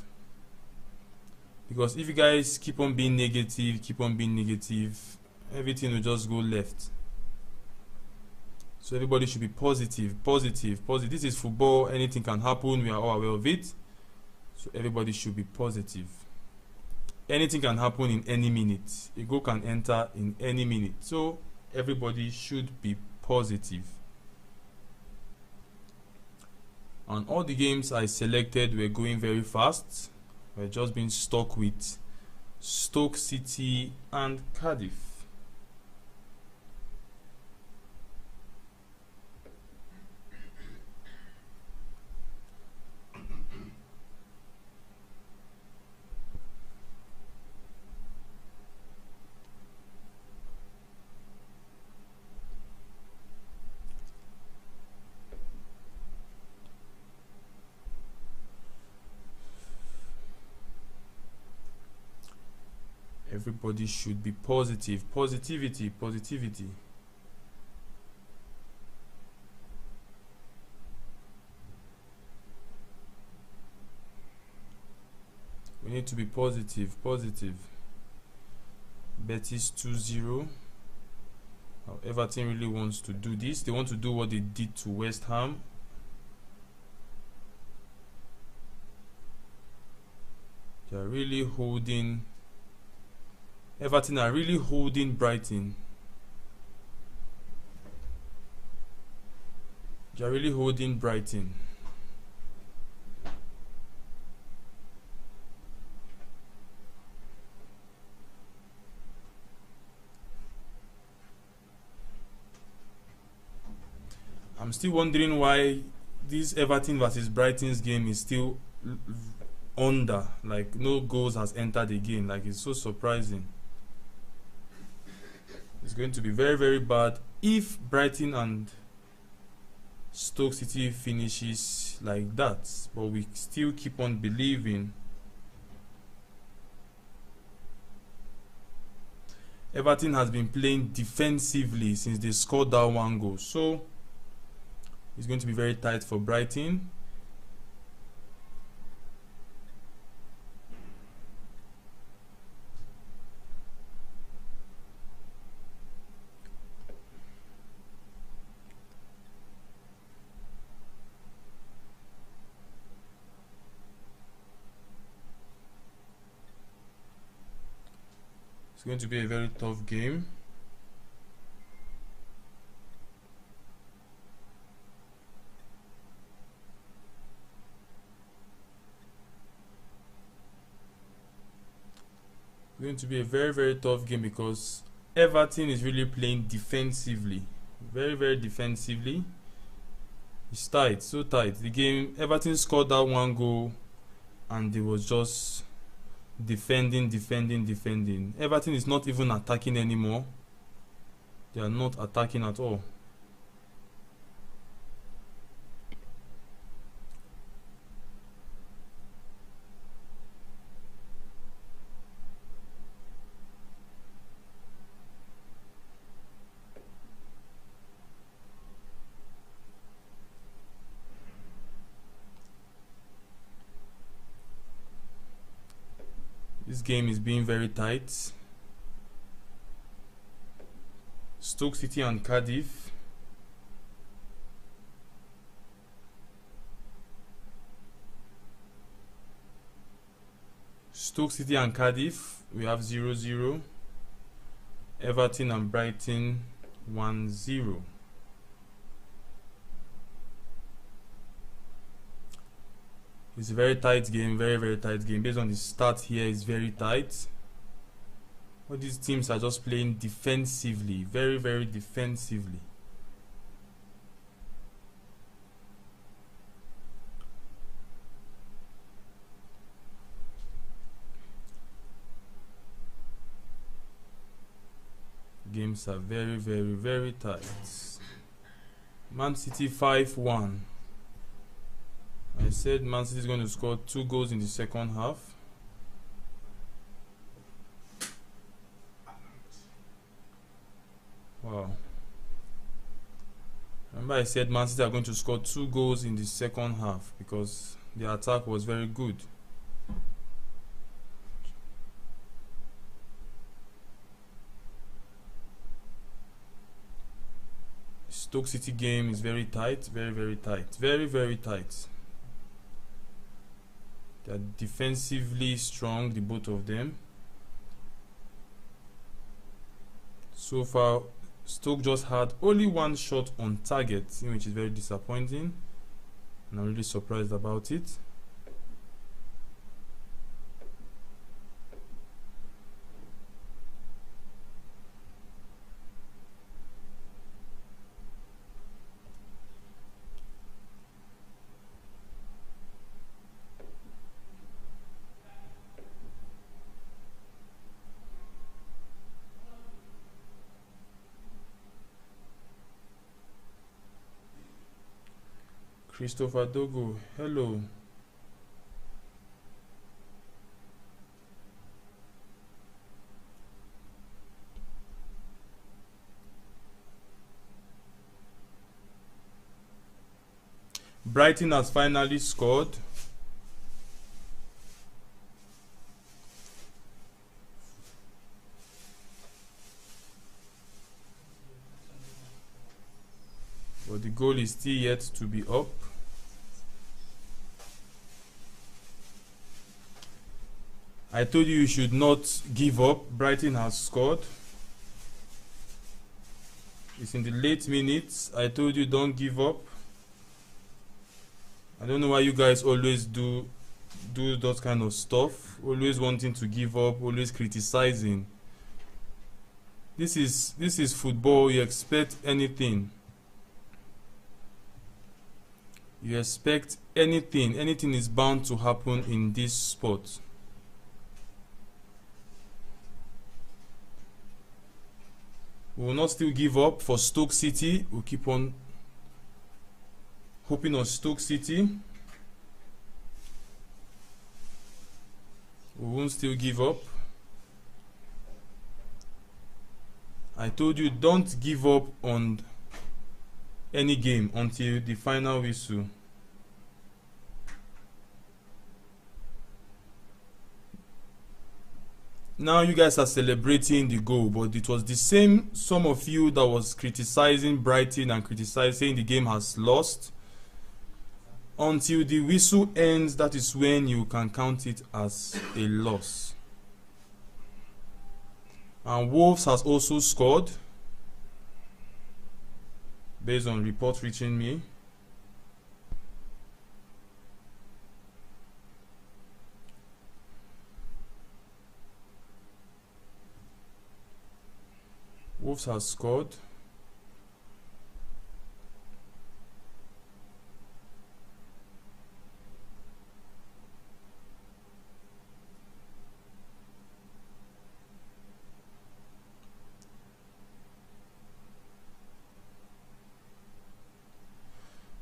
Because if you guys keep on being negative, everything will just go left. So everybody should be positive, positive, positive. This is football. Anything can happen. We are all aware of it. So everybody should be positive. Anything can happen in any minute. A goal can enter in any minute. So everybody should be positive. And all the games I selected were going very fast. We're just being stuck with Stoke City and Cardiff. Everybody should be positive. Positivity, positivity. We need to be positive, positive. Betis 2-0. Everton really wants to do this. They want to do what they did to West Ham. They are really holding Everton are really holding Brighton. They are really holding Brighton. I'm still wondering why this Everton versus Brighton's game is still under. Like, no goals has entered again. Like, it's so surprising. It's going to be very, very bad if Brighton and Stoke City finishes like that. But we still keep on believing. Everton has been playing defensively since they scored that one goal. So it's going to be very tight for Brighton. It's going to be a very tough game. It's going to be a very, very tough game because Everton is really playing defensively. Very, very defensively. It's tight, so tight. The game, Everton scored that one goal and they was just defending. Everton is not even attacking anymore. They are not attacking at all. This game is being very tight. Stoke City and Cardiff. Stoke City and Cardiff, we have 0-0. Everton and Brighton 1-0. It's a very tight game, very, very tight game. Based on the start here, it's very tight. All these teams are just playing defensively, very, very defensively. Games are very, very, very tight. Man City 5-1. I said Man City is going to score 2 goals in the second half. Wow. Remember I said Man City are going to score 2 goals in the second half because the attack was very good. Stoke City game is very tight, very, very tight, very, very tight. They are defensively strong, the both of them. So far, Stoke just had only 1 shot on target, which is very disappointing, and I'm really surprised about it. Christopher Dogo, hello. Brighton has finally scored. But the goal is still yet to be up. I told you should not give up. Brighton has scored. It's in the late minutes. I told you don't give up. I don't know why you guys always do that kind of stuff. Always wanting to give up, always criticizing. This is football. You expect anything. You expect anything. Anything is bound to happen in this sport. We will not still give up for Stoke City. We'll keep on hoping on Stoke City. We won't still give up. I told you don't give up on any game until the final whistle. Now you guys are celebrating the goal, but it was the same some of you that was criticizing Brighton and criticizing the game has lost. Until the whistle ends, that is when you can count it as a loss. And Wolves has also scored, based on reports reaching me. Wolves has scored.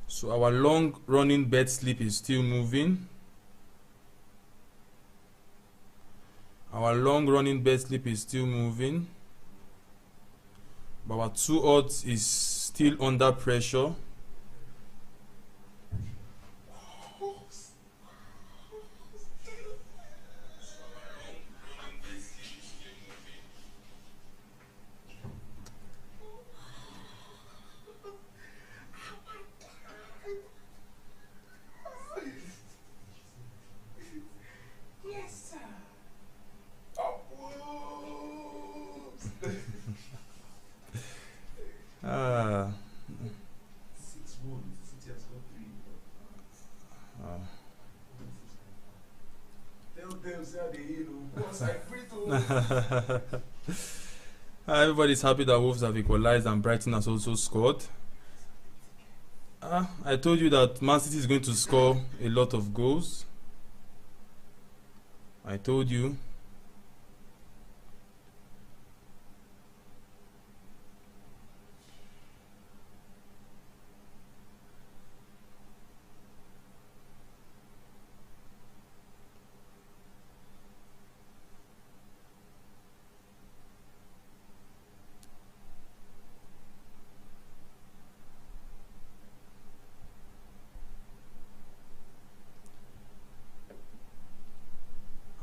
So our long running bet slip is still moving. Our long running bet slip is still moving. But our 2 odds is still under pressure. Everybody's happy that Wolves have equalized and Brighton has also scored. I told you that Man City is going to score a lot of goals. I told you.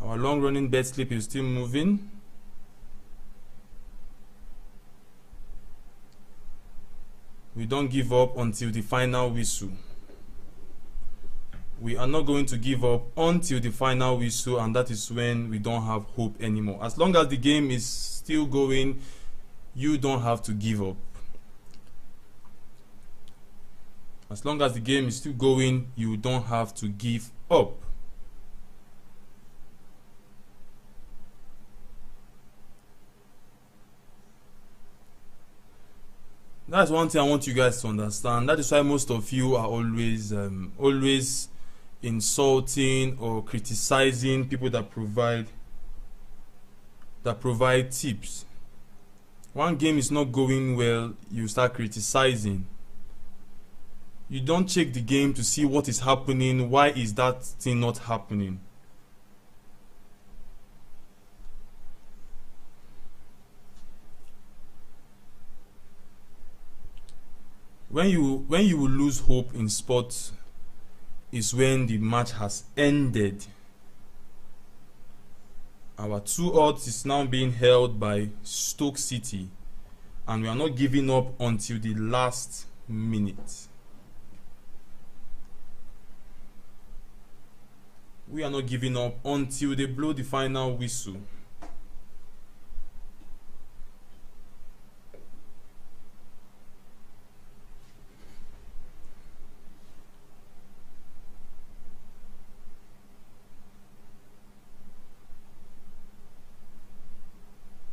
Our long running bet slip is still moving. We don't give up until the final whistle. We are not going to give up until the final whistle, and that is when we don't have hope anymore. As long as the game is still going, you don't have to give up. As long as the game is still going, you don't have to give up. That's one thing I want you guys to understand. That is why most of you are always insulting or criticizing people that provide tips. One game is not going well, you start criticizing. You don't check the game to see what is happening. Why is that thing not happening? When you lose hope in sports is when the match has ended. Our 2 odds is now being held by Stoke City, and we are not giving up until the last minute. We are not giving up until they blow the final whistle.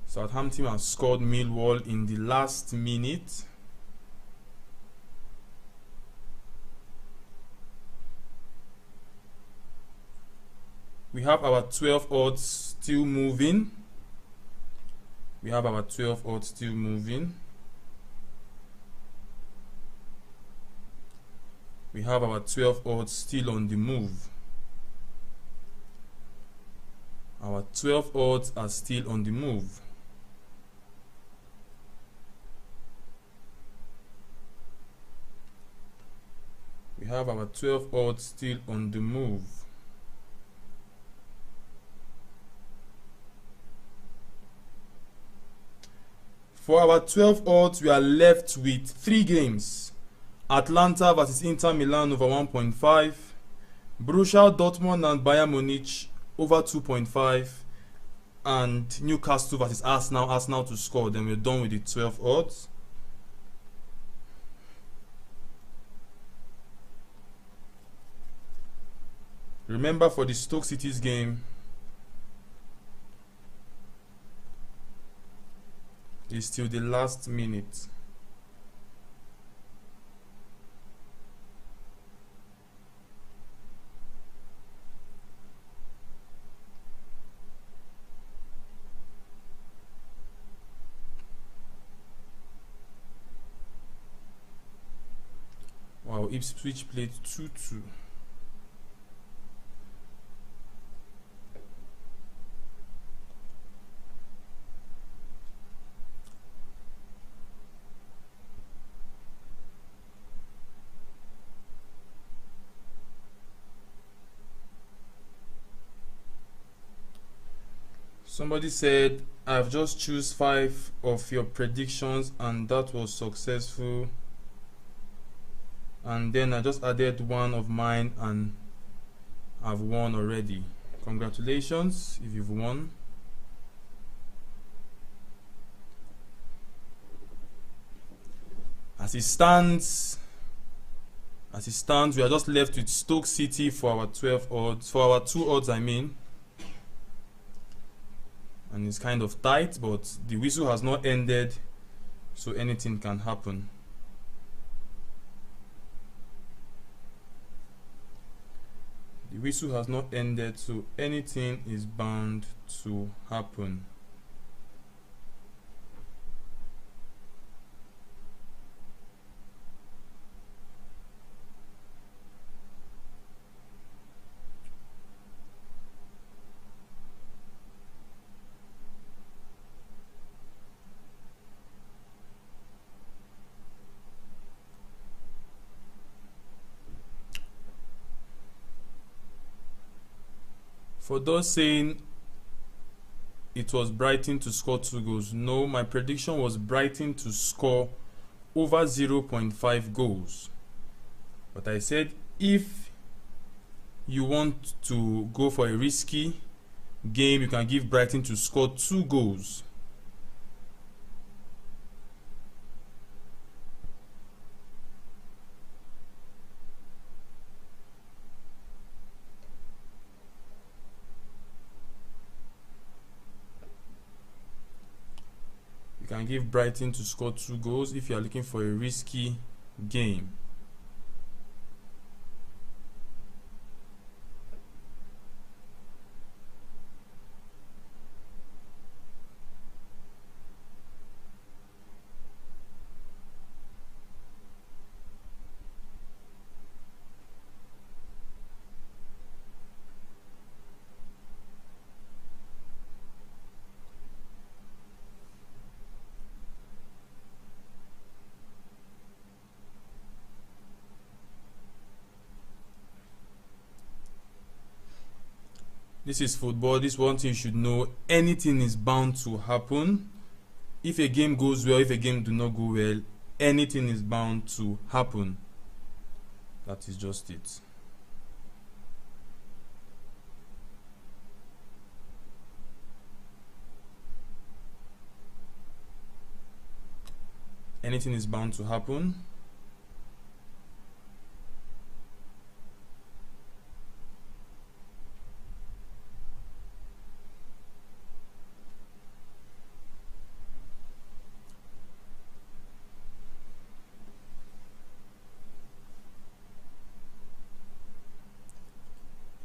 Southampton has scored Millwall in the last minute. We have our 12 odds still moving. We have our 12 odds still moving. We have our 12 odds still on the move. Our 12 odds are still on the move. We have our 12 odds still on the move. For our 12 odds, we are left with 3 games. Atlanta versus Inter Milan over 1.5. Borussia Dortmund and Bayern Munich over 2.5. And Newcastle versus Arsenal. Arsenal to score. Then we're done with the 12 odds. Remember, for the Stoke City's game, it's till the last minute. Wow, Ipswich played 2-2. Somebody said, I've just choose 5 of your predictions and that was successful. And then I just added one of mine and I've won already. Congratulations if you've won. As it stands, we are just left with Stoke City for our 12 odds, for our 2 odds I mean. And it's kind of tight, but the whistle has not ended, so anything can happen. The whistle has not ended, so anything is bound to happen. For those saying it was Brighton to score 2 goals, no, my prediction was Brighton to score over 0.5 goals. But I said if you want to go for a risky game, you can give Brighton to score 2 goals. You can give Brighton to score 2 goals if you are looking for a risky game. This is football. This one thing you should know. Anything is bound to happen. If a game goes well, if a game do not go well, anything is bound to happen. That is just it. anything is bound to happen.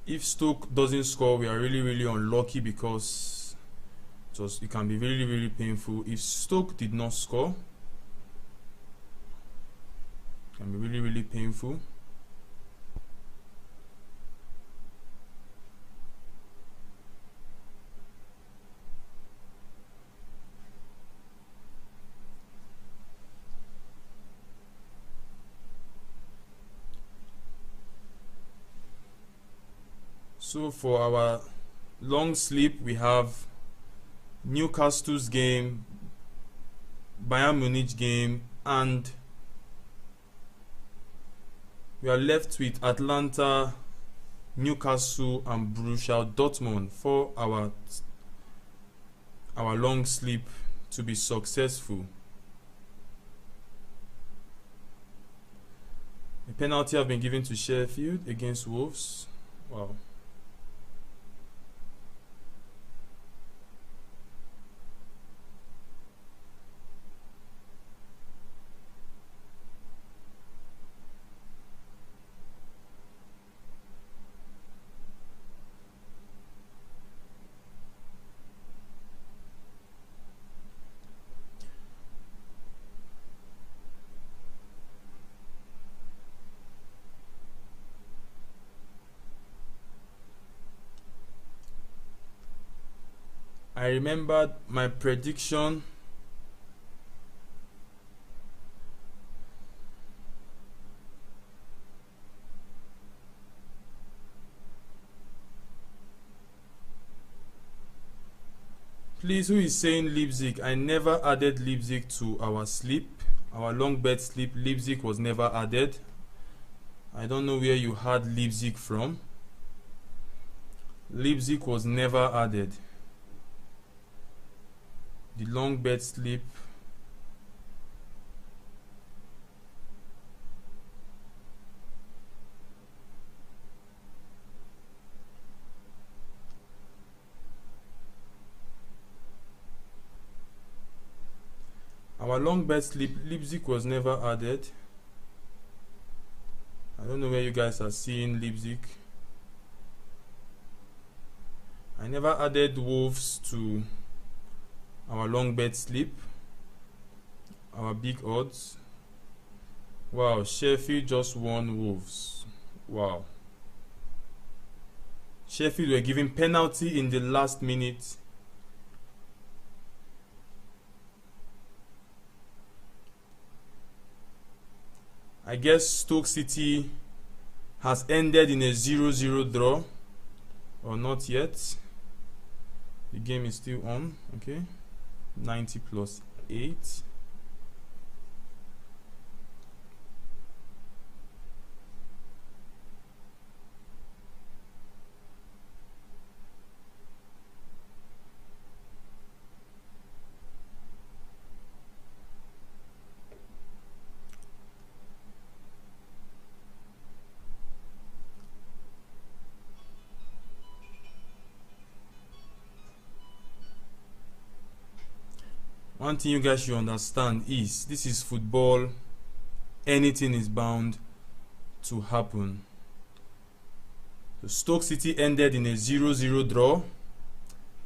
If Stoke doesn't score, we are really unlucky, because it can be really painful. If Stoke did not score, it can be really painful. So for our long sleep, we have Newcastle's game, Bayern Munich game, and we are left with Atlanta, Newcastle, and Borussia Dortmund for our long sleep to be successful. A penalty have been given to Sheffield against Wolves. Wow. I remembered my prediction. Please, who is saying Leipzig? I never added Leipzig to our sleep. Our long bet sleep, Leipzig was never added. I don't know where you had Leipzig from. Leipzig was never added. The long bet sleep. Our long bet sleep, Leipzig was never added. I don't know where you guys are seeing Leipzig. I never added Wolves to our long bet sleep, our big odds. Wow, Sheffield just won Wolves. Wow. Sheffield were given penalty in the last minute. I guess Stoke City has ended in a 0-0 draw, or not yet. The game is still on. Okay, 90 plus 8. One thing you guys should understand is this is football. Anything is bound to happen. So Stoke City ended in a 0-0 draw,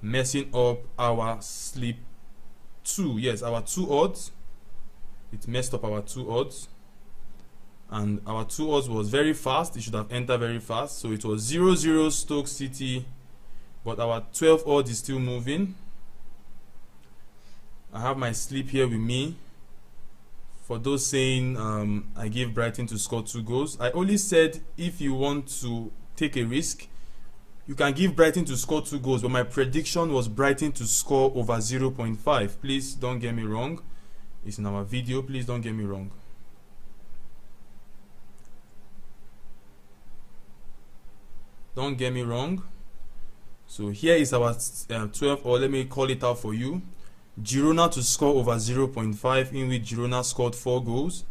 messing up our sleep 2. Yes, our 2 odds. It messed up our 2 odds. And our 2 odds was very fast. It should have entered very fast. So it was 0-0 Stoke City. But our 12 odds is still moving. I have my sleep here with me. For those saying I gave Brighton to score 2 goals, I only said if you want to take a risk, you can give Brighton to score 2 goals, but my prediction was Brighton to score over 0.5. Please don't get me wrong. It's in our video. Please don't get me wrong. Don't get me wrong. So here is our 12, or let me call it out for you. Girona to score over 0.5, in which Girona scored 4 goals.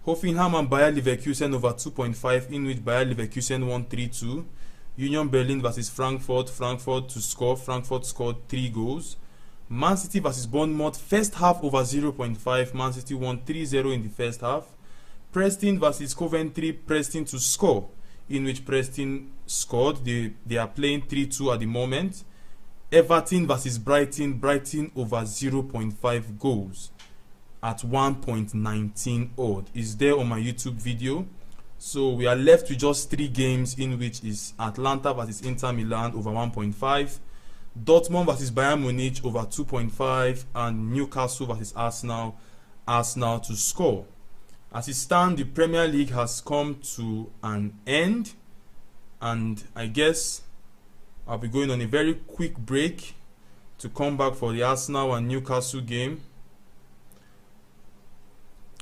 Hoffenheim and Bayer Leverkusen over 2.5, in which Bayer Leverkusen won 3-2. Union Berlin versus Frankfurt, Frankfurt to score, Frankfurt scored 3 goals. Man City versus Bournemouth, first half over 0.5, Man City won 3-0 in the first half. Preston versus Coventry, Preston to score, in which Preston scored. They are playing 3-2 at the moment. Everton versus Brighton, Brighton over 0.5 goals at 1.19 odd. Is there on my YouTube video. So we are left with just 3 games, in which is Atlanta versus Inter Milan over 1.5, Dortmund versus Bayern Munich over 2.5, and Newcastle versus Arsenal, Arsenal to score. As it stands, the Premier League has come to an end, and I guess I'll be going on a very quick break to come back for the Arsenal and Newcastle game.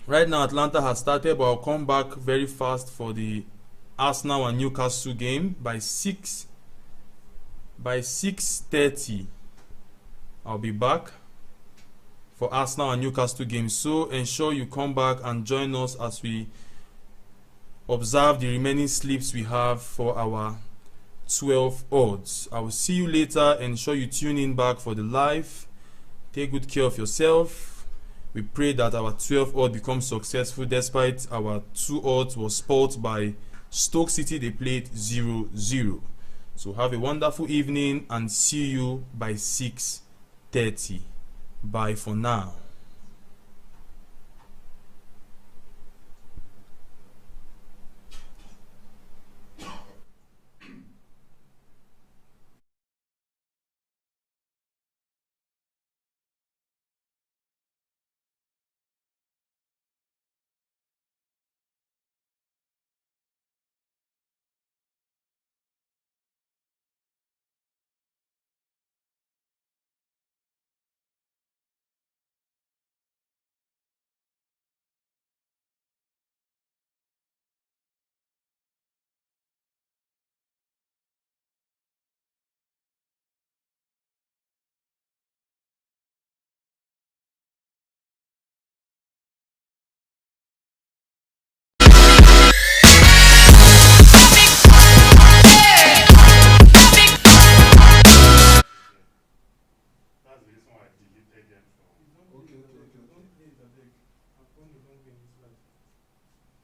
Right now, Atlanta has started, but I'll come back very fast for the Arsenal and Newcastle game by 6:30. I'll be back for Arsenal and Newcastle game. So ensure you come back and join us as we observe the remaining slips we have for our 12 odds. I will see you later. Ensure you tune in back for the live. Take good care of yourself. We pray that our 12 odd becomes successful, despite our 2 odds was spoiled by Stoke City. They played 0-0. So have a wonderful evening and see you by 6:30. Bye for now.